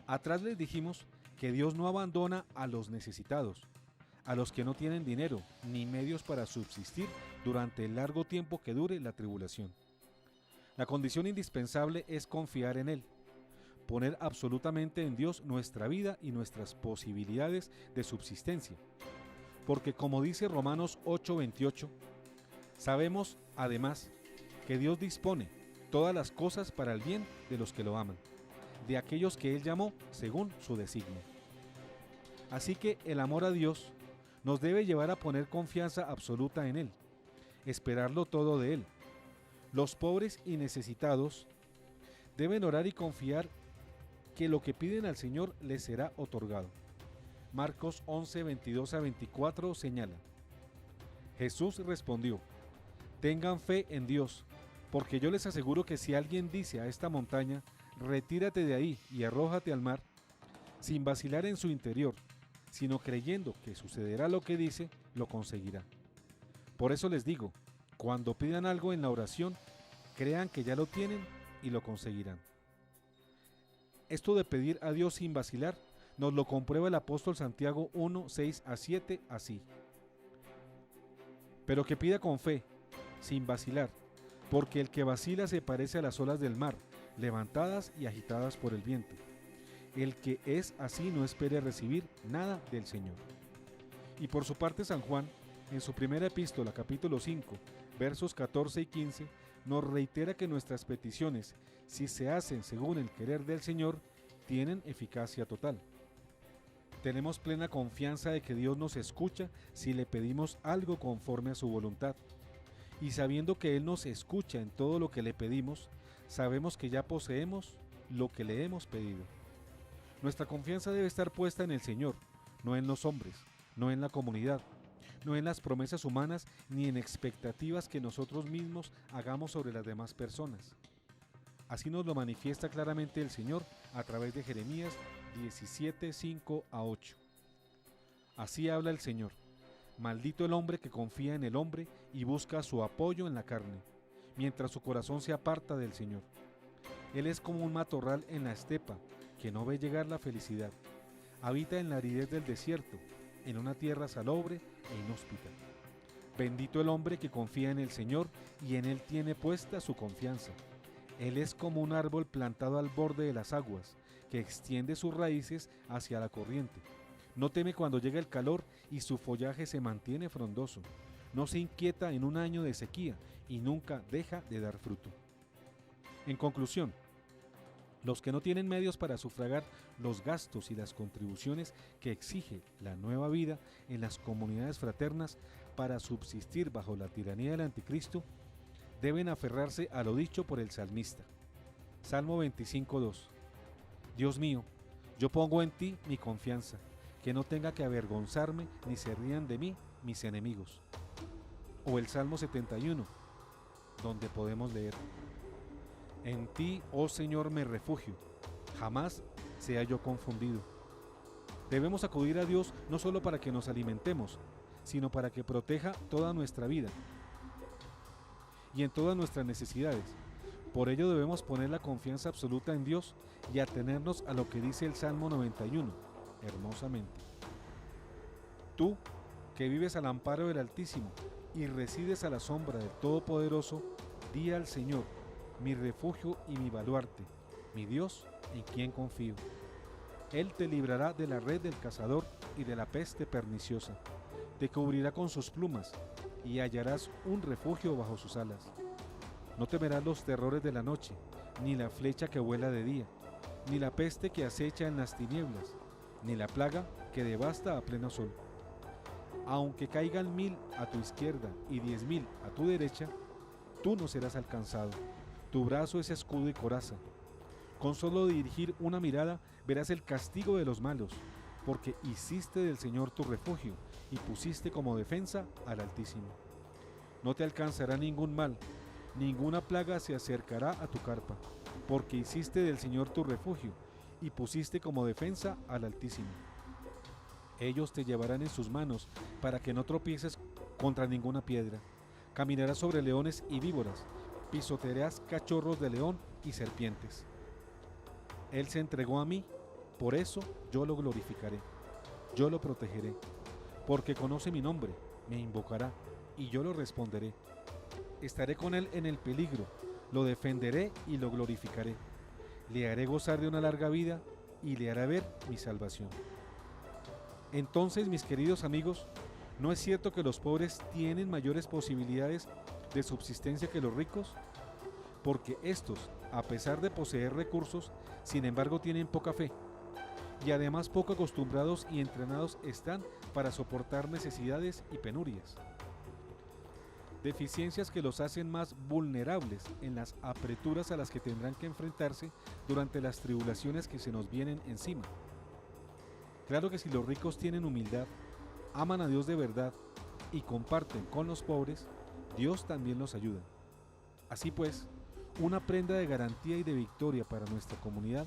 Atrás les dijimos que Dios no abandona a los necesitados, a los que no tienen dinero ni medios para subsistir durante el largo tiempo que dure la tribulación. La condición indispensable es confiar en Él, poner absolutamente en Dios nuestra vida y nuestras posibilidades de subsistencia, porque como dice Romanos 8:28, sabemos además que Dios dispone todas las cosas para el bien de los que lo aman, de aquellos que Él llamó según su designio. Así que el amor a Dios nos debe llevar a poner confianza absoluta en Él, esperarlo todo de Él. Los pobres y necesitados deben orar y confiar que lo que piden al Señor les será otorgado. Marcos 11:22-24 señala: Jesús respondió: tengan fe en Dios, porque yo les aseguro que si alguien dice a esta montaña, retírate de ahí y arrójate al mar, sin vacilar en su interior, sino creyendo que sucederá lo que dice, lo conseguirá. Por eso les digo, cuando pidan algo en la oración, crean que ya lo tienen y lo conseguirán. Esto de pedir a Dios sin vacilar, nos lo comprueba el apóstol Santiago 1:6-7 así: pero que pida con fe, sin vacilar, porque el que vacila se parece a las olas del mar, levantadas y agitadas por el viento. El que es así no espere recibir nada del Señor. Y por su parte San Juan, en su primera epístola, capítulo 5, versos 14 y 15, nos reitera que nuestras peticiones, si se hacen según el querer del Señor, tienen eficacia total. Tenemos plena confianza de que Dios nos escucha si le pedimos algo conforme a su voluntad. Y sabiendo que Él nos escucha en todo lo que le pedimos, sabemos que ya poseemos lo que le hemos pedido. Nuestra confianza debe estar puesta en el Señor, no en los hombres, no en la comunidad, no en las promesas humanas ni en expectativas que nosotros mismos hagamos sobre las demás personas. Así nos lo manifiesta claramente el Señor a través de Jeremías 17:5-8. Así habla el Señor. Maldito el hombre que confía en el hombre y busca su apoyo en la carne, mientras su corazón se aparta del Señor. Él es como un matorral en la estepa, que no ve llegar la felicidad. Habita en la aridez del desierto, en una tierra salobre e inhóspita. Bendito el hombre que confía en el Señor y en Él tiene puesta su confianza. Él es como un árbol plantado al borde de las aguas, que extiende sus raíces hacia la corriente. No teme cuando llega el calor y su follaje se mantiene frondoso. No se inquieta en un año de sequía y nunca deja de dar fruto. En conclusión, los que no tienen medios para sufragar los gastos y las contribuciones que exige la nueva vida en las comunidades fraternas para subsistir bajo la tiranía del anticristo, deben aferrarse a lo dicho por el salmista. Salmo 25:2. Dios mío, yo pongo en ti mi confianza, que no tenga que avergonzarme ni se rían de mí mis enemigos. O el Salmo 71, donde podemos leer: En ti, oh Señor, me refugio, jamás sea yo confundido. Debemos acudir a Dios no solo para que nos alimentemos, sino para que proteja toda nuestra vida y en todas nuestras necesidades. Por ello debemos poner la confianza absoluta en Dios y atenernos a lo que dice el Salmo 91, hermosamente. Tú, que vives al amparo del Altísimo y resides a la sombra del Todopoderoso, di al Señor: mi refugio y mi baluarte, mi Dios en quien confío. Él te librará de la red del cazador y de la peste perniciosa. Te cubrirá con sus plumas y hallarás un refugio bajo sus alas. No temerás los terrores de la noche, ni la flecha que vuela de día, ni la peste que acecha en las tinieblas, ni la plaga que devasta a pleno sol. Aunque caigan 1000 a tu izquierda y 10.000 a tu derecha, tú no serás alcanzado. Tu brazo es escudo y coraza. Con solo dirigir una mirada verás el castigo de los malos, porque hiciste del Señor tu refugio y pusiste como defensa al Altísimo. No te alcanzará ningún mal, ninguna plaga se acercará a tu carpa, porque hiciste del Señor tu refugio y pusiste como defensa al Altísimo. Ellos te llevarán en sus manos para que no tropieces contra ninguna piedra. Caminarás sobre leones y víboras, pisotearás cachorros de león y serpientes. Él se entregó a mí, por eso yo lo glorificaré, yo lo protegeré, porque conoce mi nombre, me invocará, y yo lo responderé. Estaré con él en el peligro, lo defenderé y lo glorificaré. Le haré gozar de una larga vida y le haré ver mi salvación. Entonces, mis queridos amigos, ¿no es cierto que los pobres tienen mayores posibilidades de subsistencia que los ricos? Porque estos, a pesar de poseer recursos, sin embargo tienen poca fe, y además poco acostumbrados y entrenados están para soportar necesidades y penurias. Deficiencias que los hacen más vulnerables en las apreturas a las que tendrán que enfrentarse durante las tribulaciones que se nos vienen encima. Claro que si los ricos tienen humildad, aman a Dios de verdad y comparten con los pobres, Dios también los ayuda. Así pues, una prenda de garantía y de victoria para nuestra comunidad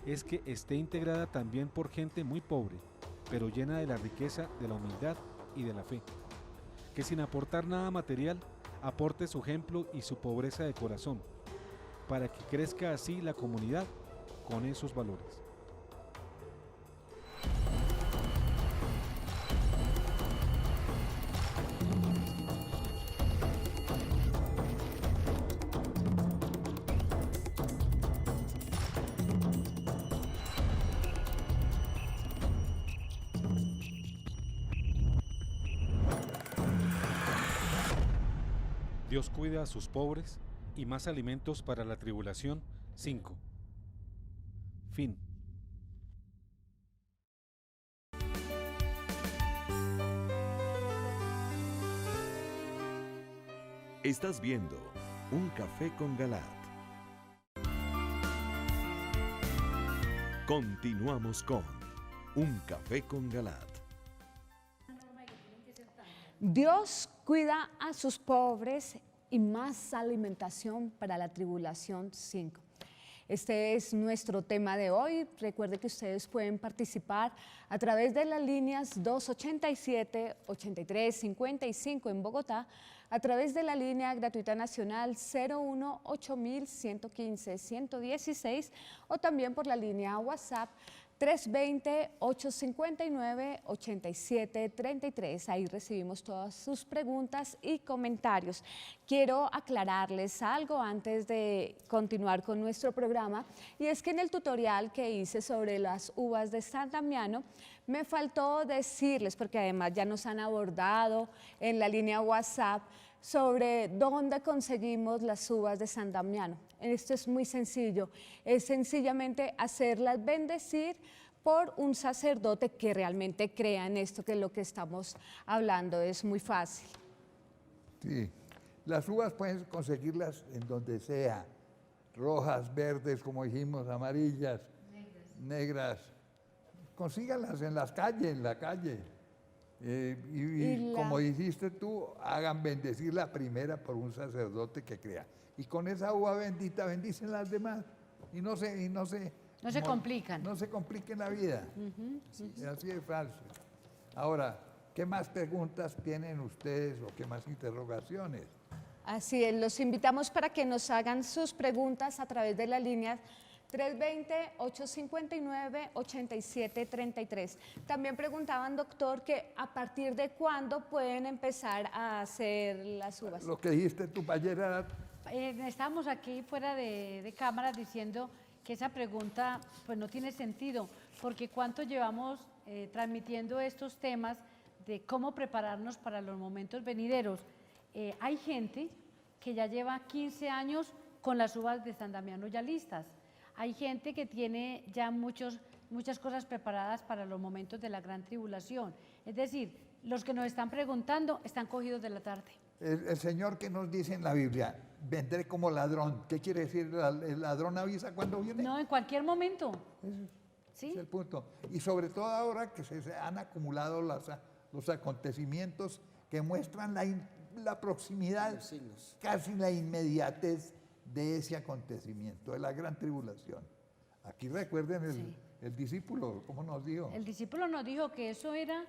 es que esté integrada también por gente muy pobre, pero llena de la riqueza de la humildad y de la fe, que sin aportar nada material, aporte su ejemplo y su pobreza de corazón, para que crezca así la comunidad con esos valores. Dios cuida a sus pobres y más alimentos para la tribulación. 5. Fin. Estás viendo Un Café con Galat. Continuamos con Un Café con Galat. Dios cuida a sus pobres y más alimentación para la tribulación 5. Este es nuestro tema de hoy. Recuerde que ustedes pueden participar a través de las líneas 287-8355 en Bogotá, a través de la línea gratuita nacional 018-115-116 o también por la línea WhatsApp 320-859-8733. Ahí recibimos todas sus preguntas y comentarios. Quiero aclararles algo antes de continuar con nuestro programa, y es que en el tutorial que hice sobre las uvas de San Damiano, me faltó decirles, porque además ya nos han abordado en la línea WhatsApp, sobre dónde conseguimos las uvas de San Damiano. Esto es muy sencillo, es sencillamente hacerlas bendecir por un sacerdote que realmente crea en esto, que es lo que estamos hablando, es muy fácil. Sí, las uvas pueden conseguirlas en donde sea, rojas, verdes, como dijimos, amarillas, negras. Consíganlas en las calles, en la calle. Como dijiste tú, hagan bendecir la primera por un sacerdote que crea. Y con esa uva bendita bendicen las demás. Y no se complican. No se compliquen la vida. Así es fácil. Ahora, ¿qué más preguntas tienen ustedes o qué más interrogaciones? Así es, los invitamos para que nos hagan sus preguntas a través de la línea 320-859-8733. También preguntaban, doctor, que a partir de cuándo pueden empezar a hacer las uvas. Lo que dijiste tú ayer era... Estábamos aquí fuera de cámara diciendo que esa pregunta pues no tiene sentido, porque cuánto llevamos transmitiendo estos temas de cómo prepararnos para los momentos venideros. Hay gente que ya lleva 15 años con las uvas de San Damiano ya listas. Hay gente que tiene ya muchas cosas preparadas para los momentos de la gran tribulación. Es decir, los que nos están preguntando están cogidos de la tarde. El Señor que nos dice en la Biblia, vendré como ladrón. ¿Qué quiere decir? ¿El ladrón avisa cuando viene? No, en cualquier momento. ¿Sí? Es el punto. Y sobre todo ahora que se han acumulado los acontecimientos que muestran la proximidad, casi la inmediatez de ese acontecimiento, de la gran tribulación. Aquí recuerden el discípulo, ¿cómo nos dijo? El discípulo nos dijo que eso era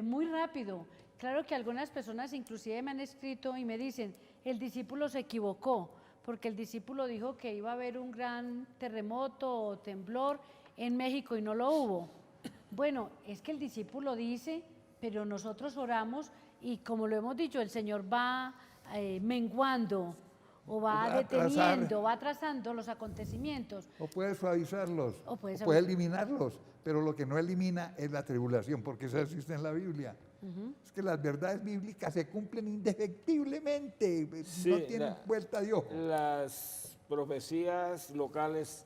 muy rápido. Claro que algunas personas inclusive me han escrito y me dicen, el discípulo se equivocó, porque el discípulo dijo que iba a haber un gran terremoto o temblor en México y no lo hubo. Bueno, es que el discípulo dice, pero nosotros oramos y como lo hemos dicho, el Señor va menguando, o va deteniendo, va atrasando los acontecimientos. O puede suavizarlos, o puede eliminarlos, pero lo que no elimina es la tribulación, porque eso existe en la Biblia. Es que las verdades bíblicas se cumplen indefectiblemente, sí, no tienen vuelta de ojo. Las profecías locales,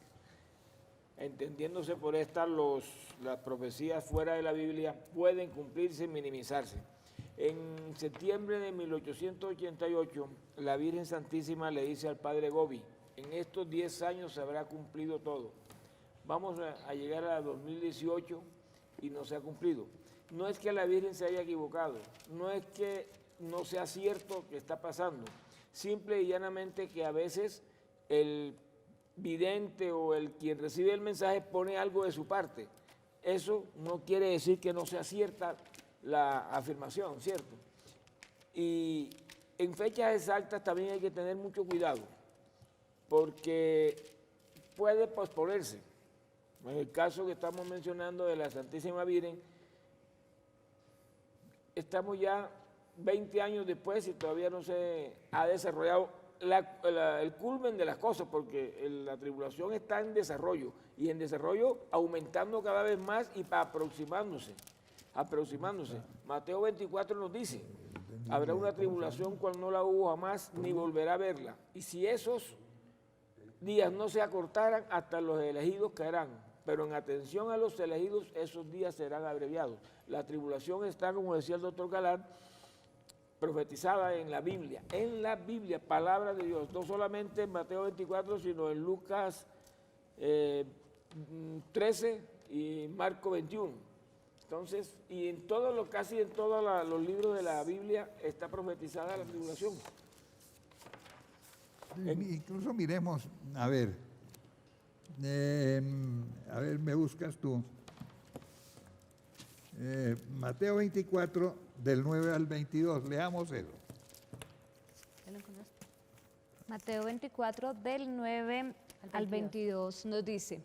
entendiéndose por estas, las profecías fuera de la Biblia pueden cumplirse y minimizarse. En septiembre de 1888, la Virgen Santísima le dice al padre Gobi, en estos 10 años se habrá cumplido todo. Vamos a llegar a 2018 y no se ha cumplido. No es que la Virgen se haya equivocado, no es que no sea cierto que está pasando, simple y llanamente que a veces el vidente o quien recibe el mensaje pone algo de su parte. Eso no quiere decir que no sea cierta la afirmación, ¿cierto? Y en fechas exactas también hay que tener mucho cuidado, porque puede posponerse. En el caso que estamos mencionando de la Santísima Virgen, estamos ya 20 años después y todavía no se ha desarrollado el culmen de las cosas, porque la tribulación está en desarrollo, y en desarrollo aumentando cada vez más y aproximándose. Mateo 24 nos dice, habrá una tribulación cual no la hubo jamás, ni volverá a verla. Y si esos días no se acortaran, hasta los elegidos caerán. Pero en atención a los elegidos, esos días serán abreviados. La tribulación está, como decía el doctor Galán, profetizada en la Biblia, palabra de Dios, no solamente en Mateo 24, sino en Lucas 13 y Marco 21. Entonces, y en casi en todos los libros de la Biblia está profetizada la tribulación. Incluso miremos, a ver, A ver, me buscas tú. Mateo 24, del 9 al 22. Leamos eso. Mateo 24, del 9 al 22, nos dice: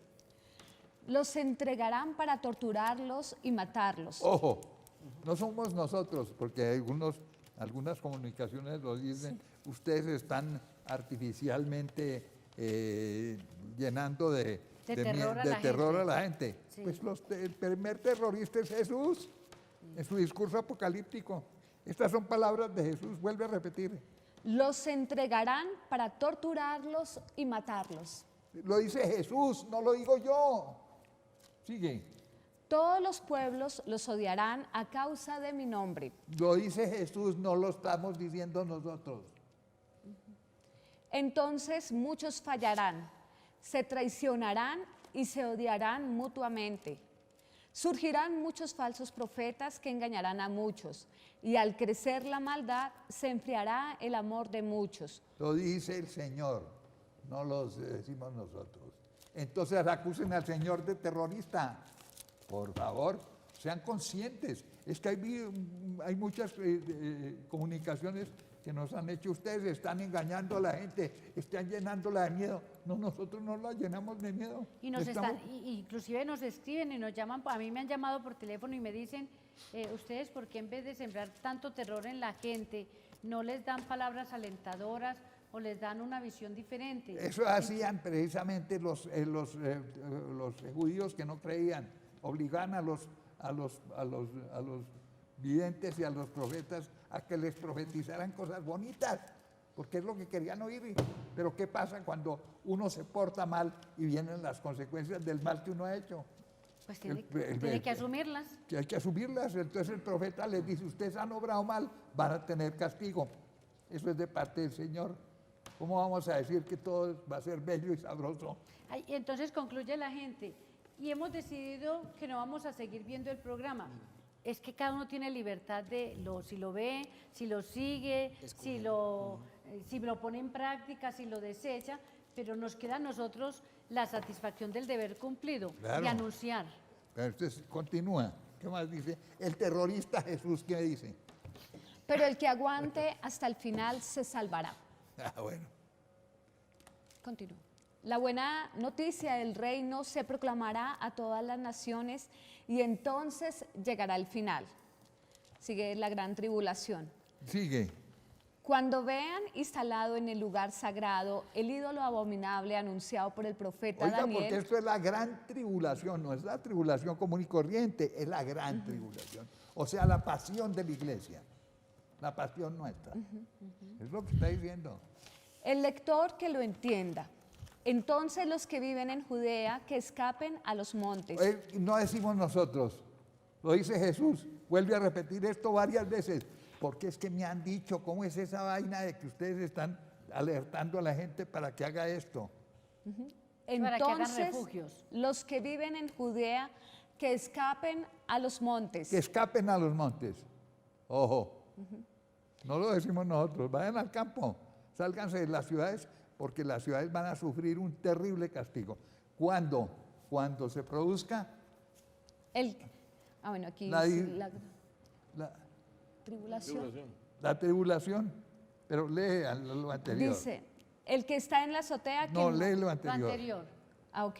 los entregarán para torturarlos y matarlos. Ojo, no somos nosotros, porque algunas comunicaciones lo dicen, ustedes están artificialmente llenando de terror a la gente. Sí. Pues el primer terrorista es Jesús, en su discurso apocalíptico. Estas son palabras de Jesús, vuelve a repetir. Los entregarán para torturarlos y matarlos. Lo dice Jesús, no lo digo yo. Sigue. Todos los pueblos los odiarán a causa de mi nombre. Lo dice Jesús, no lo estamos diciendo nosotros. Entonces muchos fallarán, se traicionarán y se odiarán mutuamente. Surgirán muchos falsos profetas que engañarán a muchos, y al crecer la maldad se enfriará el amor de muchos. Lo dice el Señor, no lo decimos nosotros. Entonces acusen al Señor de terrorista. Por favor, sean conscientes. Es que hay muchas comunicaciones que nos han hecho ustedes, están engañando a la gente, están llenándola de miedo. No, nosotros no la llenamos de miedo. Y inclusive nos escriben y nos llaman, a mí me han llamado por teléfono y me dicen, ustedes, ¿por qué en vez de sembrar tanto terror en la gente, no les dan palabras alentadoras o les dan una visión diferente? Eso hacían precisamente los judíos que no creían, obligaban a los videntes y a los profetas a que les profetizaran cosas bonitas, porque es lo que querían oír. Pero ¿qué pasa cuando uno se porta mal y vienen las consecuencias del mal que uno ha hecho? Pues tiene que asumirlas. Que hay que asumirlas. Entonces el profeta les dice, ustedes han obrado mal, van a tener castigo. Eso es de parte del Señor. ¿Cómo vamos a decir que todo va a ser bello y sabroso? Y entonces concluye la gente, y hemos decidido que no vamos a seguir viendo el programa. Es que cada uno tiene libertad de si lo ve, si lo sigue, si lo pone en práctica, si lo desecha, pero nos queda a nosotros la satisfacción del deber cumplido, claro, de anunciar. Pero entonces continúa. ¿Qué más dice? El terrorista Jesús, ¿qué dice? Pero el que aguante hasta el final se salvará. Bueno. Continúa. La buena noticia del reino se proclamará a todas las naciones y entonces llegará el final. Sigue la gran tribulación. Sigue. Cuando vean instalado en el lugar sagrado el ídolo abominable anunciado por el profeta Daniel. Porque esto es la gran tribulación, no es la tribulación común y corriente, es la gran tribulación. O sea, la pasión de la iglesia, la pasión nuestra. Es lo que está diciendo. El lector que lo entienda. Entonces los que viven en Judea que escapen a los montes. No decimos nosotros, lo dice Jesús. Vuelve a repetir esto varias veces, porque es que me han dicho cómo es esa vaina de que ustedes están alertando a la gente para que haga esto. Entonces los que viven en Judea que escapen a los montes. Que escapen a los montes. Ojo, no lo decimos nosotros, vayan al campo, sálganse de las ciudades, porque las ciudades van a sufrir un terrible castigo. ¿Cuándo? Cuando se produzca aquí la tribulación. La tribulación. Pero lee lo anterior. Dice, el que está en la azotea... No, lee lo anterior. Lo anterior. Ok.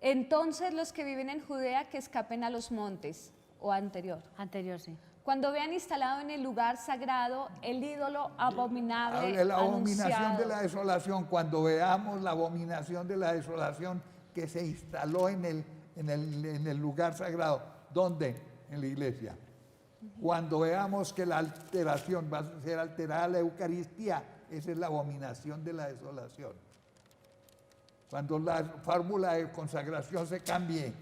Entonces los que viven en Judea que escapen a los montes. O anterior. Anterior, sí. Cuando vean instalado en el lugar sagrado el ídolo abominable la abominación anunciado. de la desolación, cuando veamos la abominación de la desolación que se instaló en el lugar sagrado. ¿Dónde? En la iglesia. Cuando veamos que la alteración va a ser alterada la Eucaristía, esa es la abominación de la desolación. Cuando la fórmula de consagración se cambie,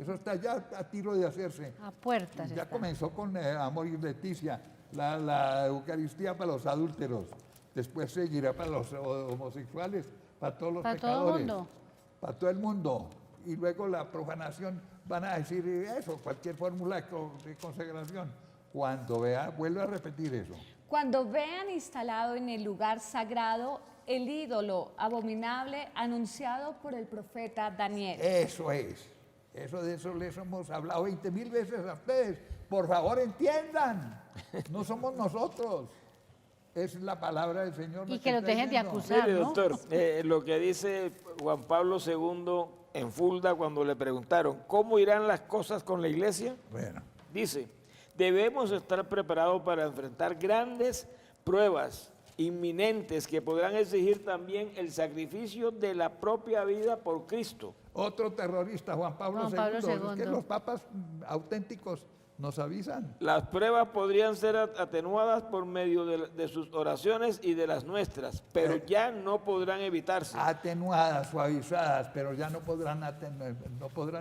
eso está ya a tiro de hacerse. A puertas. Ya comenzó con Amor y Leticia, la Eucaristía para los adúlteros. Después seguirá para los homosexuales, para todos los pecadores. Para todo el mundo. Y luego la profanación, van a decir eso, cualquier fórmula de consagración. Cuando vea, vuelvo a repetir eso. Cuando vean instalado en el lugar sagrado el ídolo abominable anunciado por el profeta Daniel. Eso es. Eso de eso les hemos hablado 20.000 veces a ustedes. Por favor, entiendan. No somos nosotros. Es la palabra del Señor. Y que los dejen de acusar, Mire, ¿no? doctor, lo que dice Juan Pablo II en Fulda cuando le preguntaron, ¿cómo irán las cosas con la iglesia? Bueno. Dice, debemos estar preparados para enfrentar grandes pruebas inminentes que podrán exigir también el sacrificio de la propia vida por Cristo. Otro terrorista, Juan Pablo II. Es que los papas auténticos nos avisan. Las pruebas podrían ser atenuadas por medio de sus oraciones y de las nuestras, pero ya no podrán evitarse. Atenuadas, suavizadas, pero ya no podrán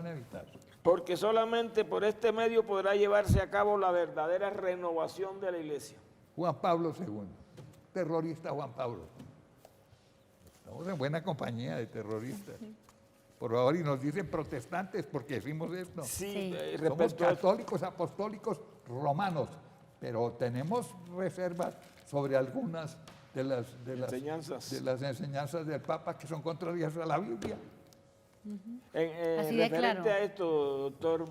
evitarse. Porque solamente por este medio podrá llevarse a cabo la verdadera renovación de la iglesia. Juan Pablo II, terrorista Juan Pablo. Estamos en buena compañía de terroristas. Por favor, y nos dicen protestantes porque decimos esto. Sí, somos católicos, apostólicos, romanos, pero tenemos reservas sobre algunas de las enseñanzas del Papa que son contrarias a la Biblia. Referente a esto, doctor,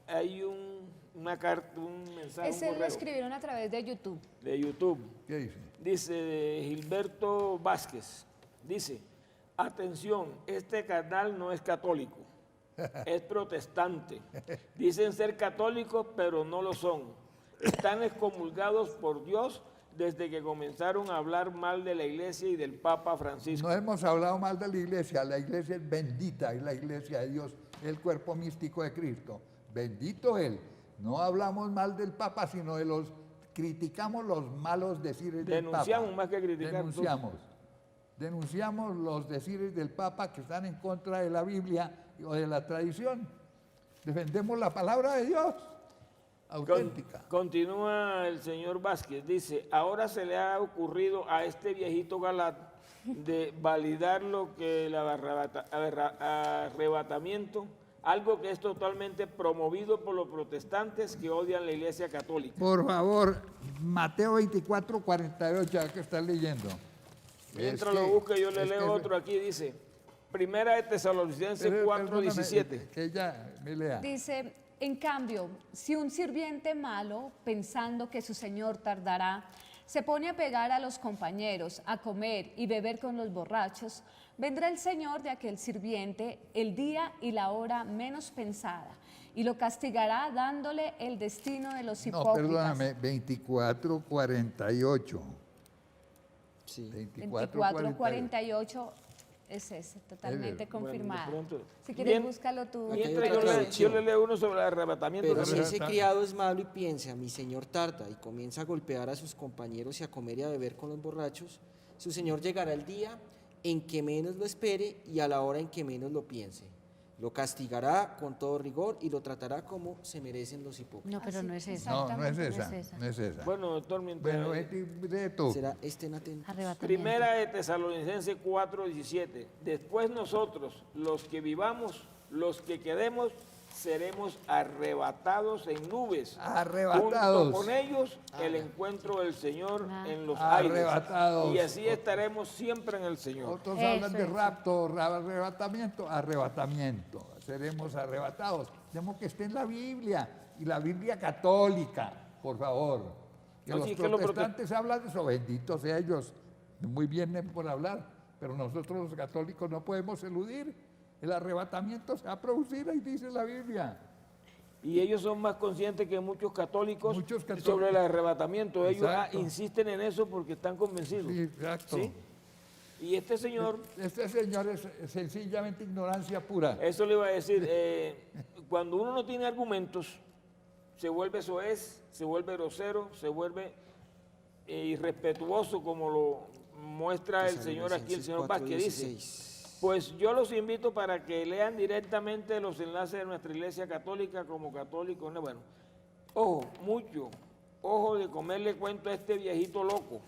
hay una carta, un mensaje, Ese lo escribieron a través de YouTube. De YouTube. ¿Qué dice? Dice de Gilberto Vázquez. Dice, atención, este canal no es católico, es protestante. Dicen ser católicos, pero no lo son. Están excomulgados por Dios desde que comenzaron a hablar mal de la iglesia y del Papa Francisco. No hemos hablado mal de la iglesia es bendita, es la iglesia de Dios, el cuerpo místico de Cristo. Bendito Él. No hablamos mal del Papa, sino criticamos los malos decires del Papa. Denunciamos más que criticar. Denunciamos los decires del Papa que están en contra de la Biblia o de la tradición. Defendemos la palabra de Dios, auténtica. Continúa el señor Vázquez, dice, ahora se le ha ocurrido a este viejito Galat de validar lo que el arrebatamiento, algo que es totalmente promovido por los protestantes que odian la iglesia católica. Por favor, Mateo 24, 48, ya que están leyendo. Mientras lo busque, yo le leo otro aquí, dice, Primera de Tesalonicenses 4, 17. Que ella me lea. Dice, en cambio, si un sirviente malo, pensando que su señor tardará, se pone a pegar a los compañeros, a comer y beber con los borrachos, vendrá el señor de aquel sirviente el día y la hora menos pensada, y lo castigará dándole el destino de los hipócritas. No, perdóname, 24, 48. Sí. 24, 48 es ese, totalmente confirmado. Si quieres, búscalo tú. Mientras yo le leo uno sobre el arrebatamiento. Pero si ese criado es malo y piensa, mi señor tarda, y comienza a golpear a sus compañeros y a comer y a beber con los borrachos, su señor llegará el día en que menos lo espere y a la hora en que menos lo piense. Lo castigará con todo rigor y lo tratará como se merecen los hipócritas. No, pero no es esa. No es esa. Bueno, doctor, mientras... Bueno, será estén atentos. Primera de Tesalonicenses 4, 17. Después nosotros, los que vivamos, los que quedemos, seremos arrebatados en nubes. Arrebatados. Junto con ellos, el encuentro del Señor en los arrebatados. aires. Y así estaremos siempre en el Señor. Otros hablan de rapto, arrebatamiento. Seremos arrebatados. Tenemos que esté en la Biblia, y la Biblia católica, por favor. Que los protestantes hablan de eso, benditos sea ellos. Muy bien por hablar, pero nosotros los católicos no podemos eludir. El arrebatamiento se va a producir, ahí dice la Biblia. Y ellos son más conscientes que muchos católicos sobre el arrebatamiento. Ellos insisten en eso porque están convencidos. Sí, exacto. ¿Sí? Y este señor... Este señor es sencillamente ignorancia pura. Eso le iba a decir. Cuando uno no tiene argumentos, se vuelve soez, se vuelve grosero, se vuelve irrespetuoso, como lo muestra el señor aquí, el señor Vázquez, dice... Pues yo los invito para que lean directamente los enlaces de nuestra iglesia católica como católicos. Bueno, ojo de comerle cuento a este viejito loco,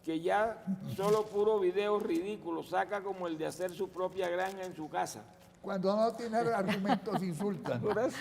que ya solo puro video ridículo saca como el de hacer su propia granja en su casa. Cuando no tienen argumentos insultan. Por eso.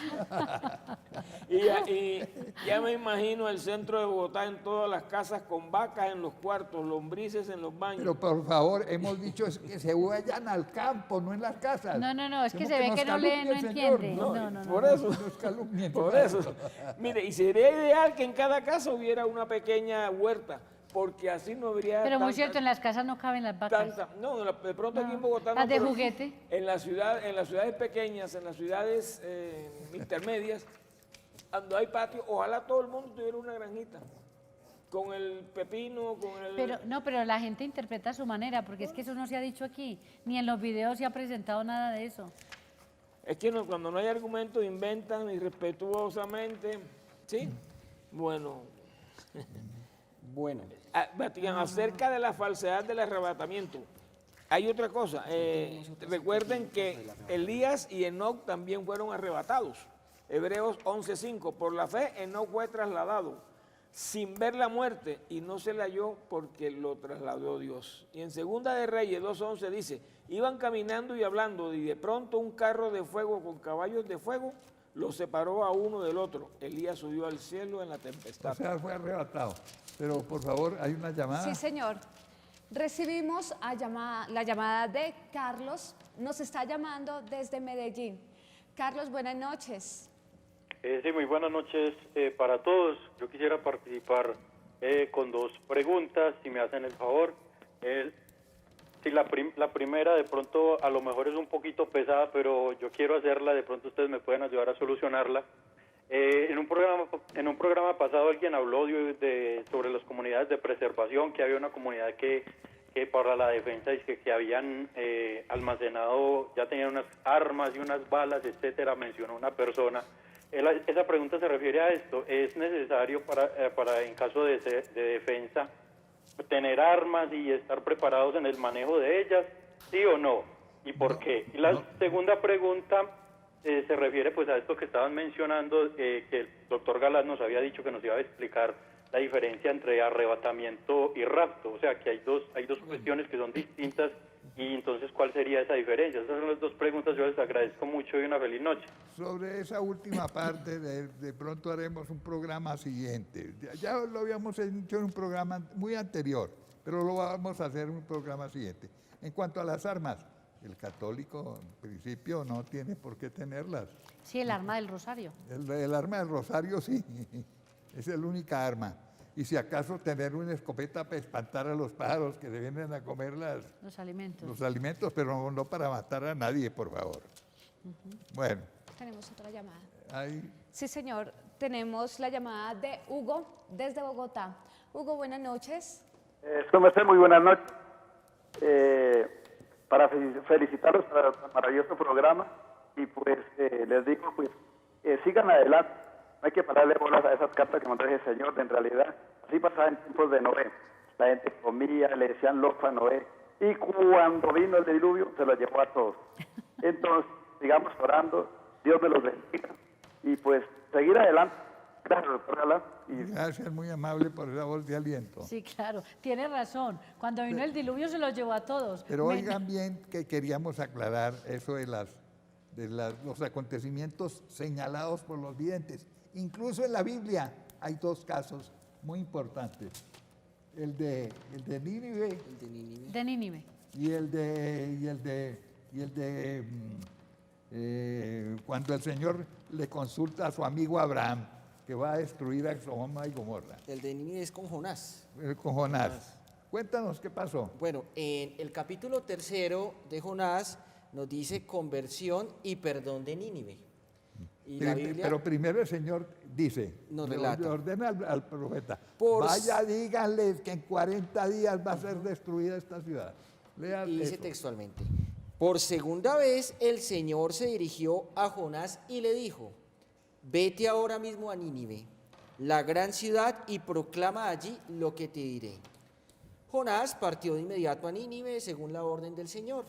Y ya me imagino el centro de Bogotá en todas las casas con vacas en los cuartos, lombrices en los baños. Pero por favor, hemos dicho que se vayan al campo, no en las casas. No, es que Como se ve nos que no lee, calumnia no el Señor, entiende. ¿no? Por eso. Nos calumnien, Por claro. eso. Mire, y sería ideal que en cada casa hubiera una pequeña huerta, porque así no habría Pero muy tanta- cierto, en las casas no caben las vacas. no, de pronto aquí en Bogotá Las no, de pero juguete. en las ciudades pequeñas, en las ciudades intermedias, cuando hay patio, ojalá todo el mundo tuviera una granjita, con el pepino, con el... Pero la gente interpreta a su manera, porque es que eso no se ha dicho aquí, ni en los videos se ha presentado nada de eso. Es que cuando no hay argumentos inventan irrespetuosamente, ¿sí? Bueno. Bueno. Vaticano, acerca de la falsedad del arrebatamiento, hay otra cosa. Recuerden que Elías y Enoc también fueron arrebatados. Hebreos 11:5, por la fe Enoc fue trasladado sin ver la muerte y no se le halló porque lo trasladó Dios. Y en Segunda de Reyes 2:11 dice, iban caminando y hablando y de pronto un carro de fuego con caballos de fuego los separó a uno del otro. Elías subió al cielo en la tempestad. O sea, fue arrebatado. Pero por favor, hay una llamada. Sí, señor. Recibimos la llamada de Carlos. Nos está llamando desde Medellín. Carlos, buenas noches. Sí, muy buenas noches para todos. Yo quisiera participar con dos preguntas, si me hacen el favor. Sí, la primera de pronto a lo mejor es un poquito pesada, pero yo quiero hacerla, de pronto ustedes me pueden ayudar a solucionarla. En un programa pasado alguien habló sobre las comunidades de preservación, que había una comunidad que para la defensa es que habían almacenado, ya tenían unas armas y unas balas, etcétera, mencionó una persona. Esa pregunta se refiere a esto. ¿Es necesario para en caso de defensa tener armas y estar preparados en el manejo de ellas? ¿Sí o no? ¿Y por qué? Y la segunda pregunta se refiere pues a esto que estaban mencionando, que el doctor Galán nos había dicho que nos iba a explicar la diferencia entre arrebatamiento y rapto. O sea, que hay dos cuestiones que son distintas. Y entonces, ¿cuál sería esa diferencia? Esas son las dos preguntas. Yo les agradezco mucho y una feliz noche. Sobre esa última parte, de pronto haremos un programa siguiente. Ya lo habíamos hecho en un programa muy anterior, pero lo vamos a hacer en un programa siguiente. En cuanto a las armas, el católico, en principio, no tiene por qué tenerlas. Sí, el arma del rosario. El arma del rosario, sí, es la única arma. Y si acaso tener una escopeta para espantar a los pájaros que se vienen a comer los alimentos. Los alimentos, pero no para matar a nadie, por favor. Bueno. Tenemos otra llamada. Ahí. Sí, señor. Tenemos la llamada de Hugo desde Bogotá. Hugo, buenas noches. Muy buenas noches. Para felicitarlos por el maravilloso programa y pues les digo, pues sigan adelante. No hay que pararle bolas a esas cartas que mandó ese señor. En realidad, así pasaba en tiempos de Noé. La gente comía, le decían loco a Noé. Y cuando vino el diluvio, se lo llevó a todos. Entonces, sigamos orando. Dios me los bendiga. Y pues, seguir adelante. Gracias, doctor Galán. Gracias, muy amable por esa voz de aliento. Sí, claro, tiene razón. Cuando vino el diluvio se los llevó a todos. Pero oigan bien que queríamos aclarar eso de los acontecimientos señalados por los videntes. Incluso en la Biblia hay dos casos muy importantes. El de Nínive. De Nínive. Y el de cuando el Señor le consulta a su amigo Abraham que va a destruir a Sodoma y Gomorra. El de Nínive es con Jonás. Con Jonás. Cuéntanos qué pasó. Bueno, en el capítulo 3 de Jonás nos dice conversión y perdón de Nínive. Y la Biblia, pero primero el Señor dice, le ordena al profeta, vaya, díganles que en 40 días va a ser destruida esta ciudad. Lea y dice eso. textualmente, por segunda vez el Señor se dirigió a Jonás y le dijo, vete ahora mismo a Nínive, la gran ciudad, y proclama allí lo que te diré. Jonás partió de inmediato a Nínive según la orden del Señor.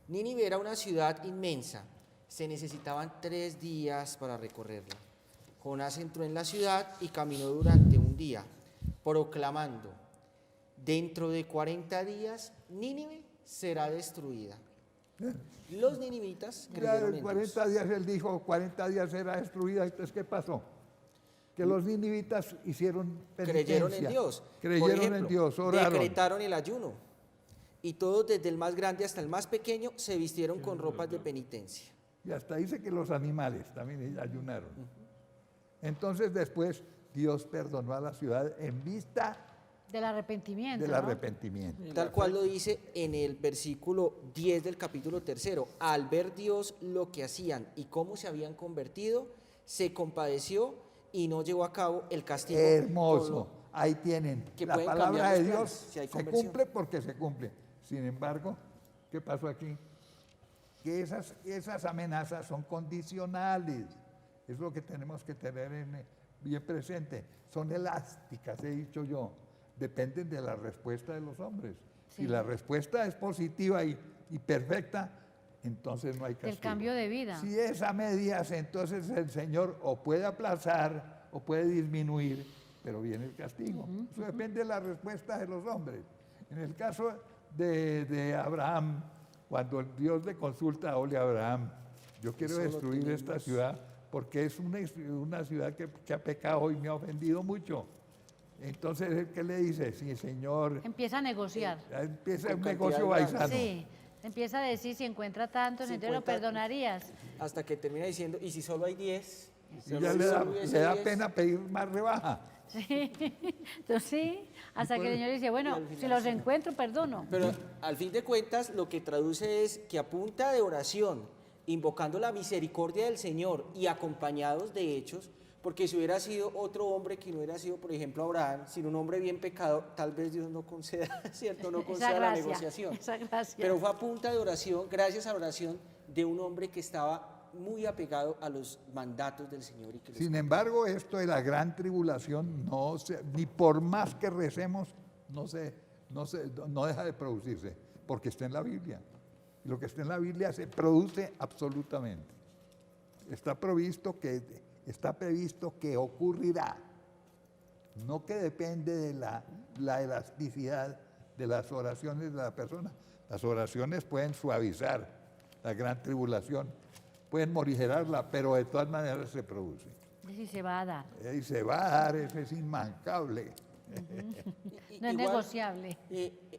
Nínive era una ciudad inmensa. Se necesitaban 3 días para recorrerla. Jonás entró en la ciudad y caminó durante un día, proclamando, dentro de 40 días Nínive será destruida. Los ninivitas Ya creyeron en en 40 días él dijo, 40 días era destruida. Entonces, ¿qué pasó? Que los ninivitas hicieron penitencia. Creyeron en Dios. Creyeron Por ejemplo, en Dios, oraron. decretaron el ayuno. Y todos, desde el más grande hasta el más pequeño, se vistieron con ropas de penitencia. Y hasta dice que los animales también ayunaron. Entonces después Dios perdonó a la ciudad en vista Del arrepentimiento. del ¿no? arrepentimiento. Tal cual lo dice en el versículo 10 del capítulo 3. Al ver Dios lo que hacían y cómo se habían convertido, se compadeció y no llevó a cabo el castigo. Hermoso. Ahí tienen. que La pueden palabra cambiar de los Dios planes, si hay se conversión. cumple porque se cumple. Sin embargo, ¿qué pasó aquí? Que esas amenazas son condicionales. Es lo que tenemos que tener bien presente. Son elásticas, he dicho yo. Dependen de la respuesta de los hombres. Sí. Si la respuesta es positiva y perfecta, entonces no hay castigo. El cambio de vida. Si es a medias, entonces el Señor o puede aplazar o puede disminuir, pero viene el castigo. Eso depende de la respuesta de los hombres. En el caso de Abraham, cuando Dios le consulta, oye Abraham, yo quiero Solo destruir esta tenemos- ciudad porque es una ciudad que ha pecado y me ha ofendido mucho. Entonces, ¿qué le dice? Sí, Señor. Empieza a negociar. Empieza Con un negocio cantidades baisano. Sí, empieza a decir, si encuentra tantos, Si entonces lo encuentra- perdonarías. Hasta que termina diciendo, ¿y si solo hay 10? Y ya le da pena pedir más rebaja. Sí, entonces sí, hasta que el Señor dice, bueno, al final si los sí. encuentro, perdono. Pero al fin de cuentas, lo que traduce es que a punta de oración, invocando la misericordia del Señor y acompañados de hechos, porque si hubiera sido otro hombre que no hubiera sido, por ejemplo, Abraham, sino un hombre bien pecado, tal vez Dios no conceda, ¿cierto? No Esa conceda la gracia, negociación. esa gracia. Pero fue a punta de oración, gracias a la oración de un hombre que estaba muy apegado a los mandatos del Señor. Y que los Sin embargo, esto de la gran tribulación, ni por más que recemos, no deja de producirse, porque está en la Biblia. Y lo que está en la Biblia se produce absolutamente. Está previsto que ocurrirá, no que depende de la elasticidad de las oraciones de la persona. Las oraciones pueden suavizar la gran tribulación, pueden morigerarla, pero de todas maneras se produce. Sí, se va a dar. Y se va a dar, eso es inmancable. No es Igual, negociable.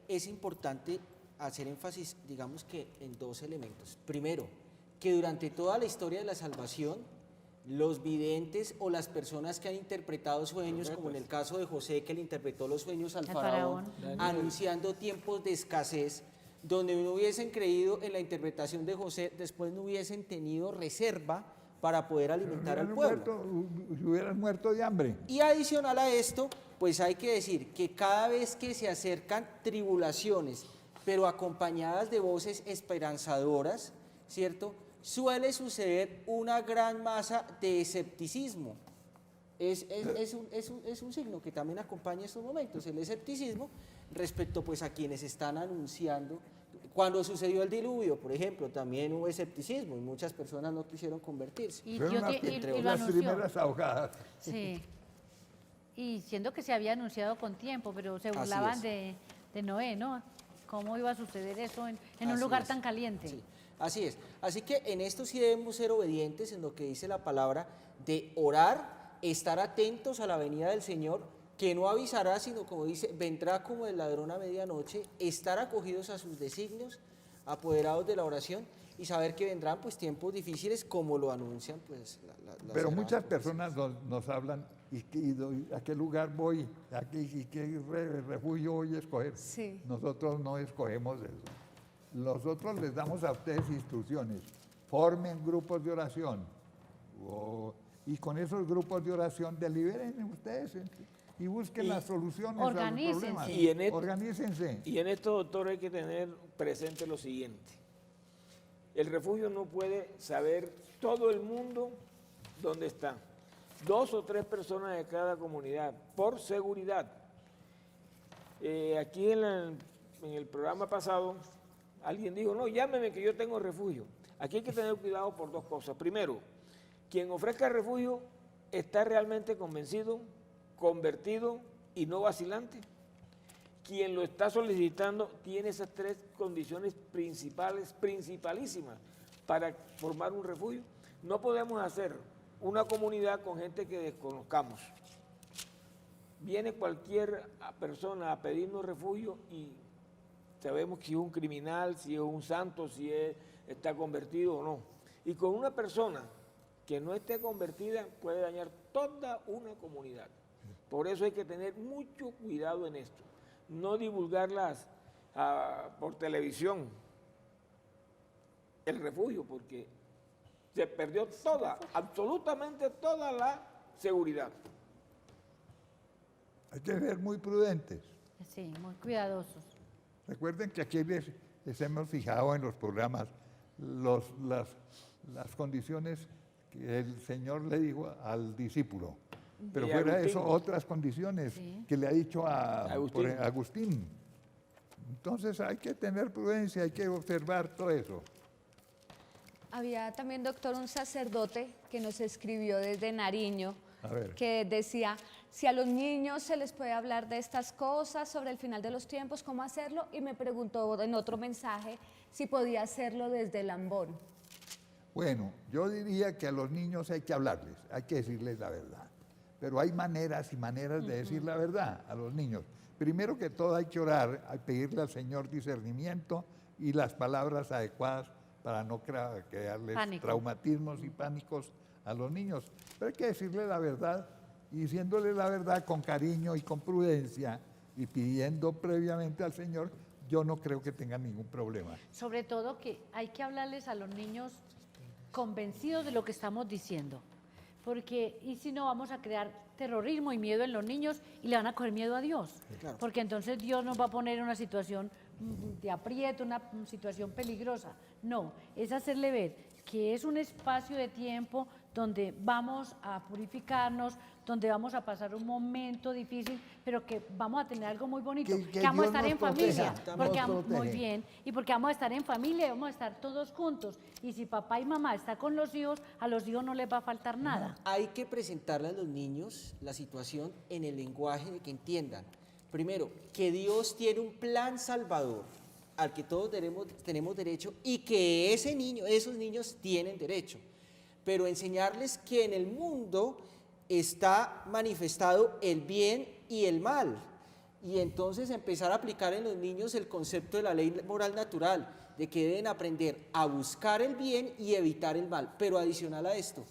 Es importante hacer énfasis, digamos que en dos elementos. Primero, que durante toda la historia de la salvación, los videntes o las personas que han interpretado sueños, como en el caso de José, que le interpretó los sueños al Al faraón, faraón. anunciando tiempos de escasez, donde no hubiesen creído en la interpretación de José, después no hubiesen tenido reserva para poder alimentar al pueblo. Hubieran muerto de hambre. Y adicional a esto, pues hay que decir que cada vez que se acercan tribulaciones, pero acompañadas de voces esperanzadoras, ¿cierto? Suele suceder una gran masa de escepticismo. Es un signo que también acompaña estos momentos, el escepticismo respecto pues a quienes están anunciando. Cuando sucedió el diluvio, por ejemplo, también hubo escepticismo y muchas personas no quisieron convertirse. Y Fueron lo las anunció. primeras ahogadas. Sí. Y siendo que se había anunciado con tiempo, pero se Así burlaban es. de Noé, ¿no? ¿Cómo iba a suceder eso en un Así lugar es. tan caliente? Sí, así es. Así que en esto sí debemos ser obedientes en lo que dice la palabra de orar, estar atentos a la venida del Señor, que no avisará, sino como dice, vendrá como el ladrón a medianoche, estar acogidos a sus designios, apoderados de la oración y saber que vendrán pues tiempos difíciles como lo anuncian pues las Pero hermanas muchas profecías. personas nos hablan a qué lugar voy, y qué refugio voy a escoger. Sí. Nosotros no escogemos eso. Nosotros les damos a ustedes instrucciones. Formen grupos de oración. Y con esos grupos de oración deliberen ustedes y busquen las soluciones a los Organícense. problemas. Organícense. Y en esto, doctor, hay que tener presente lo siguiente. El refugio no puede saber todo el mundo dónde está. 2 o 3 personas de cada comunidad, por seguridad. Aquí en el programa pasado, alguien dijo, no, llámeme que yo tengo refugio. Aquí hay que tener cuidado por 2 cosas. Primero, quien ofrezca refugio está realmente convencido, convertido y no vacilante. quien lo está solicitando tiene esas tres condiciones principalísimas para formar un refugio. No podemos hacer una comunidad con gente que desconozcamos. Viene cualquier persona a pedirnos refugio y sabemos si es un criminal, si es un santo, si está convertido o no. Y con una persona que no esté convertida puede dañar toda una comunidad. Por eso hay que tener mucho cuidado en esto. No divulgarlas por televisión, el refugio, porque se perdió absolutamente toda la seguridad. Hay que ser muy prudentes. Sí, muy cuidadosos. Recuerden que aquí les hemos fijado en los programas las condiciones que el Señor le dijo al discípulo. Pero fuera de eso, otras condiciones que le ha dicho a Agustín. Entonces hay que tener prudencia, hay que observar todo eso. Había también, doctor, un sacerdote que nos escribió desde Nariño, que decía, si a los niños se les puede hablar de estas cosas sobre el final de los tiempos, ¿cómo hacerlo? Y me preguntó en otro mensaje si podía hacerlo desde el ambón. Bueno, yo diría que a los niños hay que hablarles, hay que decirles la verdad. Pero hay maneras y maneras de decir la verdad a los niños. Primero que todo hay que orar, hay que pedirle al Señor discernimiento y las palabras adecuadas para no crearles traumatismos y pánicos a los niños. Pero hay que decirle la verdad y diciéndole la verdad con cariño y con prudencia y pidiendo previamente al Señor, yo no creo que tengan ningún problema. Sobre todo que hay que hablarles a los niños convencidos de lo que estamos diciendo. Porque, y si no, vamos a crear terrorismo y miedo en los niños y le van a coger miedo a Dios. Claro. Porque entonces Dios nos va a poner en una situación de aprieto, una situación peligrosa. No, es hacerle ver que es un espacio de tiempo donde vamos a purificarnos, donde vamos a pasar un momento difícil, pero que vamos a tener algo muy bonito, que vamos a estar en familia, muy bien, y porque vamos a estar en familia, vamos a estar todos juntos, y si papá y mamá están con los hijos, a los hijos no les va a faltar nada. Hay que presentarle a los niños la situación en el lenguaje de que entiendan. Primero, que Dios tiene un plan salvador al que todos tenemos derecho y que esos niños tienen derecho. Pero enseñarles que en el mundo está manifestado el bien y el mal. Y entonces empezar a aplicar en los niños el concepto de la ley moral natural, de que deben aprender a buscar el bien y evitar el mal. Pero adicional a esto,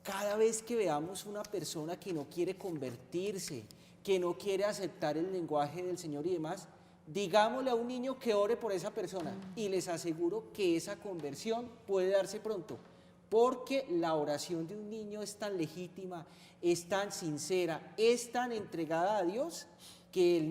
cada vez que veamos una persona que no quiere convertirse, que no quiere aceptar el lenguaje del Señor y demás, digámosle a un niño que ore por esa persona y les aseguro que esa conversión puede darse pronto, porque la oración de un niño es tan legítima, es tan sincera, es tan entregada a Dios, que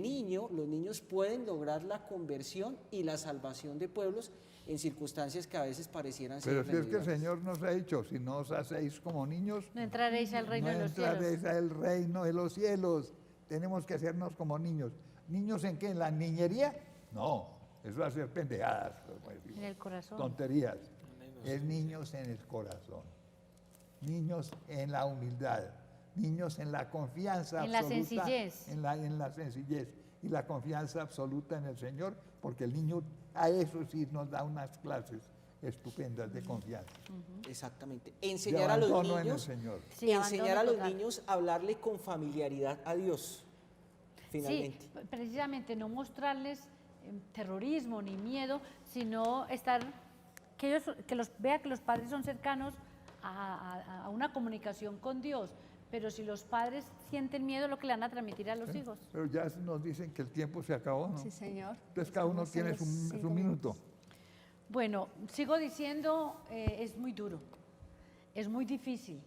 los niños pueden lograr la conversión y la salvación de pueblos en circunstancias que a veces parecieran ser irremediables. Pero si es que el Señor nos ha dicho, si no os hacéis como niños, no entraréis al reino de los cielos. No entraréis al reino de los cielos. Tenemos que hacernos como niños. ¿Niños en qué? ¿En la niñería? No, eso va a ser pendejadas. En el corazón. Tonterías. Es niños en el corazón. Niños en la humildad. Niños en la confianza en absoluta. La sencillez. En la sencillez. Y la confianza absoluta en el Señor, porque el niño a eso sí nos da unas clases estupendas de confianza. Exactamente. Enseñar a los niños, a hablarle con familiaridad a Dios, finalmente. Sí, precisamente no mostrarles terrorismo ni miedo, sino que los vea que los padres son cercanos a una comunicación con Dios. Pero si los padres sienten miedo, lo que le van a transmitir a los hijos. Pero ya nos dicen que el tiempo se acabó, ¿no? Sí, señor. Entonces cada uno tiene su minuto. Bueno, sigo diciendo, es muy duro, es muy difícil.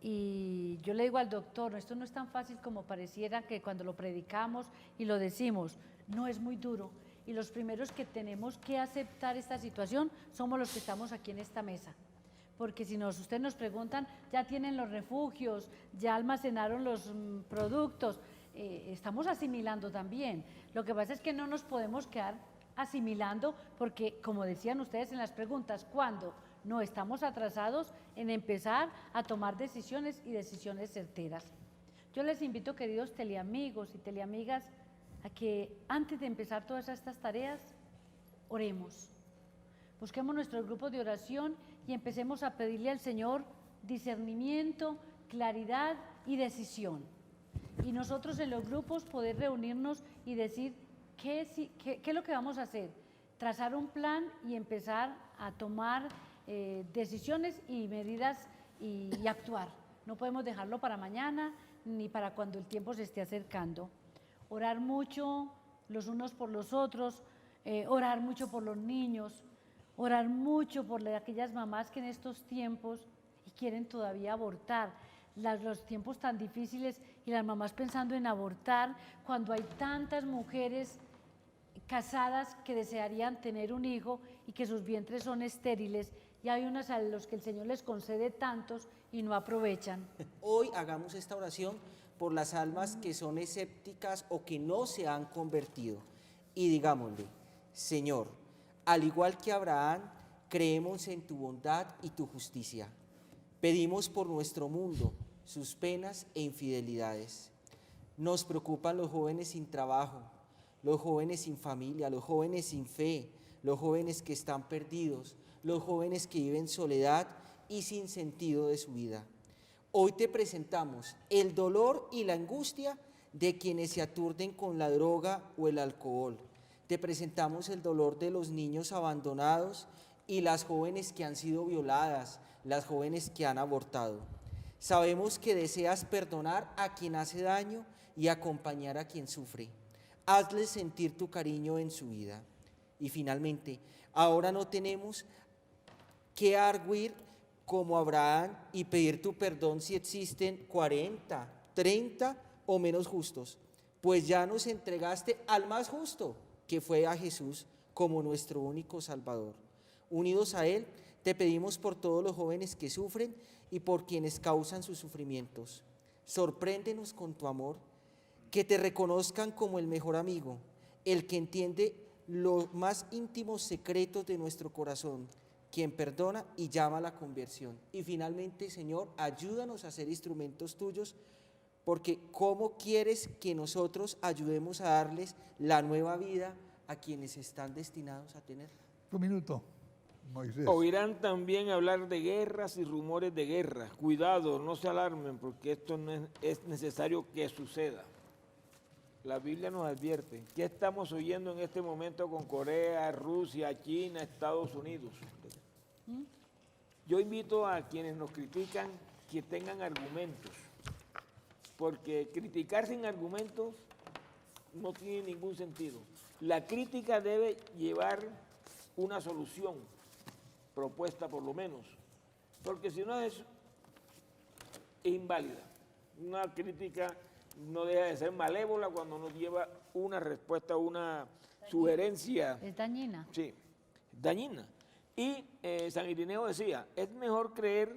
Y yo le digo al doctor, esto no es tan fácil como pareciera que cuando lo predicamos y lo decimos, no, es muy duro. Y los primeros que tenemos que aceptar esta situación somos los que estamos aquí en esta mesa. Porque si ustedes nos preguntan, ya tienen los refugios, ya almacenaron los productos, estamos asimilando también. Lo que pasa es que no nos podemos quedar asimilando porque, como decían ustedes en las preguntas, ¿cuándo? No, estamos atrasados en empezar a tomar decisiones y decisiones certeras. Yo les invito, queridos teleamigos y teleamigas, a que antes de empezar todas estas tareas, oremos. Busquemos nuestros grupos de oración y empecemos a pedirle al Señor discernimiento, claridad y decisión. Y nosotros en los grupos poder reunirnos y decir qué es lo que vamos a hacer, trazar un plan y empezar a tomar decisiones y medidas y actuar. No podemos dejarlo para mañana ni para cuando el tiempo se esté acercando. Orar mucho los unos por los otros, orar mucho por los niños, orar mucho por aquellas mamás que en estos tiempos quieren todavía abortar, los tiempos tan difíciles y las mamás pensando en abortar cuando hay tantas mujeres casadas que desearían tener un hijo y que sus vientres son estériles, y hay unas a los que el Señor les concede tantos y no aprovechan. Hoy hagamos esta oración por las almas que son escépticas o que no se han convertido y digámosle: Señor, al igual que Abraham, creemos en tu bondad y tu justicia. Pedimos por nuestro mundo, sus penas e infidelidades. Nos preocupan los jóvenes sin trabajo, los jóvenes sin familia, los jóvenes sin fe, los jóvenes que están perdidos, los jóvenes que viven soledad y sin sentido de su vida. Hoy te presentamos el dolor y la angustia de quienes se aturden con la droga o el alcohol. Te presentamos el dolor de los niños abandonados y las jóvenes que han sido violadas, las jóvenes que han abortado. Sabemos que deseas perdonar a quien hace daño y acompañar a quien sufre. Hazles sentir tu cariño en su vida. Y finalmente, ahora no tenemos que arguir como Abraham y pedir tu perdón si existen 40, 30 o menos justos, pues ya nos entregaste al más justo, que fue a Jesús como nuestro único Salvador. Unidos a Él, te pedimos por todos los jóvenes que sufren y por quienes causan sus sufrimientos. Sorpréndenos con tu amor, que te reconozcan como el mejor amigo, el que entiende los más íntimos secretos de nuestro corazón, quien perdona y llama a la conversión. Y finalmente, Señor, ayúdanos a ser instrumentos tuyos, porque ¿cómo quieres que nosotros ayudemos a darles la nueva vida a quienes están destinados a tener? Un minuto, Moisés. Oirán también hablar de guerras y rumores de guerra. Cuidado, no se alarmen, porque esto no es necesario que suceda. La Biblia nos advierte. ¿Qué estamos oyendo en este momento con Corea, Rusia, China, Estados Unidos? Yo invito a quienes nos critican que tengan argumentos, porque criticar sin argumentos no tiene ningún sentido. La crítica debe llevar una solución propuesta por lo menos, porque si no es inválida. Una crítica no deja de ser malévola cuando nos lleva una respuesta, una sugerencia. Es dañina. Sí, dañina. Y San Irineo decía, es mejor creer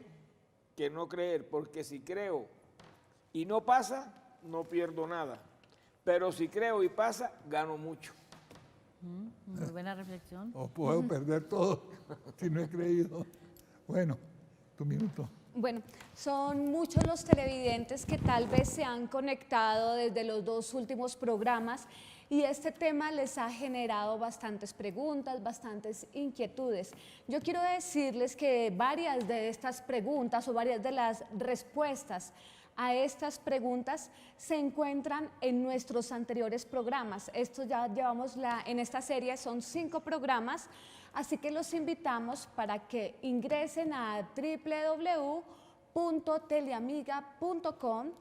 que no creer, porque si creo y no pasa, no pierdo nada. Pero si creo y pasa, gano mucho. Muy buena reflexión. O puedo perder todo si no he creído. Bueno, tu minuto. Bueno, son muchos los televidentes que tal vez se han conectado desde los dos últimos programas y este tema les ha generado bastantes preguntas, bastantes inquietudes. Yo quiero decirles que varias de estas preguntas o varias de las respuestas a estas preguntas se encuentran en nuestros anteriores programas. Esto ya llevamos en esta serie, son 5 programas, así que los invitamos para que ingresen a www.teleamiga.com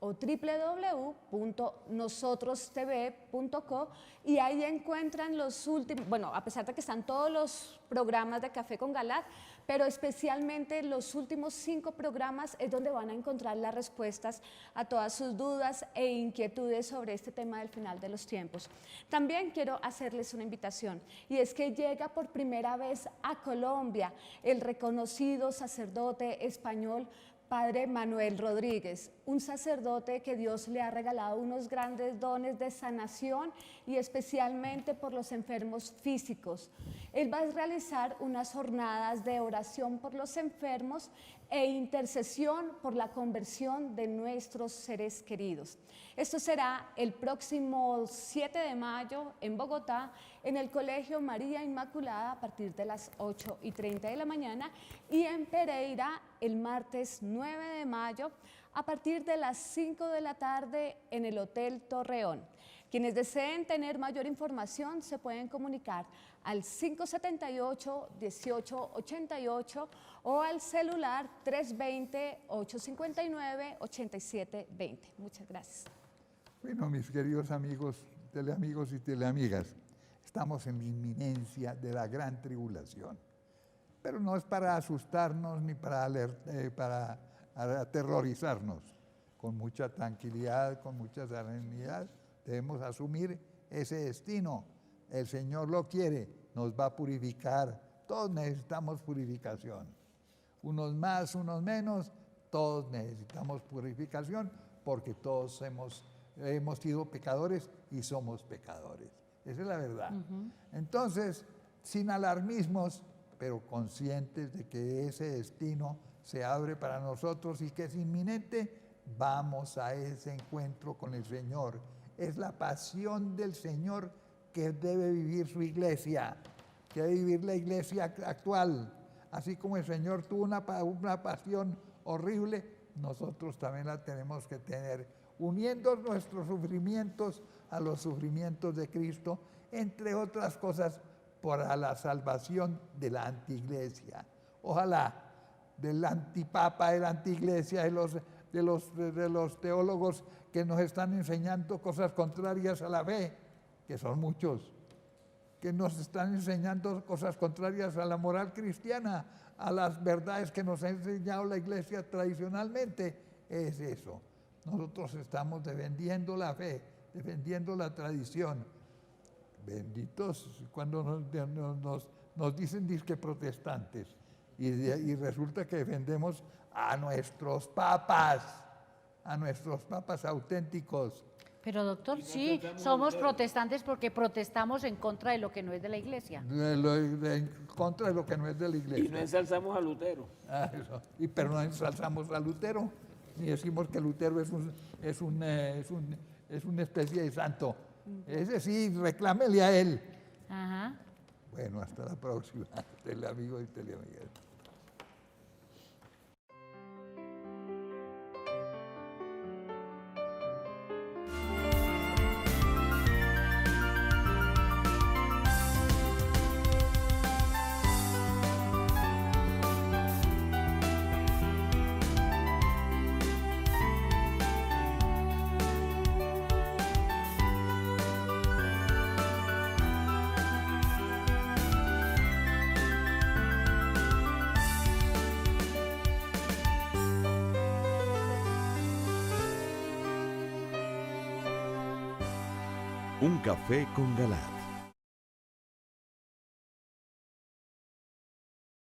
o www.nosotrostv.co y ahí encuentran los últimos, bueno, a pesar de que están todos los programas de Café con Galat, pero especialmente los últimos 5 programas es donde van a encontrar las respuestas a todas sus dudas e inquietudes sobre este tema del final de los tiempos. También quiero hacerles una invitación y es que llega por primera vez a Colombia el reconocido sacerdote español Padre Manuel Rodríguez, un sacerdote que Dios le ha regalado unos grandes dones de sanación y especialmente por los enfermos físicos. Él va a realizar unas jornadas de oración por los enfermos e intercesión por la conversión de nuestros seres queridos. Esto será el próximo 7 de mayo en Bogotá, en el Colegio María Inmaculada, a partir de las 8:30 de la mañana, y en Pereira el martes 9 de mayo a partir de las 5 de la tarde en el Hotel Torreón. Quienes deseen tener mayor información se pueden comunicar al 578-1888 o al celular 320-859-8720. Muchas gracias. Bueno, mis queridos amigos, teleamigos y teleamigas, estamos en la inminencia de la gran tribulación. Pero no es para asustarnos ni para aterrorizarnos. Con mucha tranquilidad, con mucha serenidad, debemos asumir ese destino. El Señor lo quiere, nos va a purificar. Todos necesitamos purificación. Unos más, unos menos, todos necesitamos purificación porque todos hemos sido pecadores y somos pecadores. Esa es la verdad. Entonces, sin alarmismos, pero conscientes de que ese destino se abre para nosotros y que es inminente, vamos a ese encuentro con el Señor. Es la pasión del Señor que debe vivir su iglesia, que debe vivir la iglesia actual. Así como el Señor tuvo una pasión horrible, nosotros también la tenemos que tener, uniendo nuestros sufrimientos a los sufrimientos de Cristo, entre otras cosas, para la salvación de la antiiglesia. Ojalá del antipapa, de la antiiglesia, de los teólogos que nos están enseñando cosas contrarias a la fe, que son muchos, que nos están enseñando cosas contrarias a la moral cristiana, a las verdades que nos ha enseñado la iglesia tradicionalmente, es eso. Nosotros estamos defendiendo la fe, defendiendo la tradición. Benditos cuando nos dicen disque protestantes y resulta que defendemos a nuestros papas auténticos. Pero doctor, sí, somos protestantes porque protestamos en contra de lo que no es de la iglesia. En contra de lo que no es de la iglesia. Y no ensalzamos a Lutero. Pero no ensalzamos a Lutero, ni decimos que Lutero es una especie de santo. Ese sí, reclámele a él. Ajá. Bueno, hasta la próxima, teleamigos y teleamigas. Un café con Galat.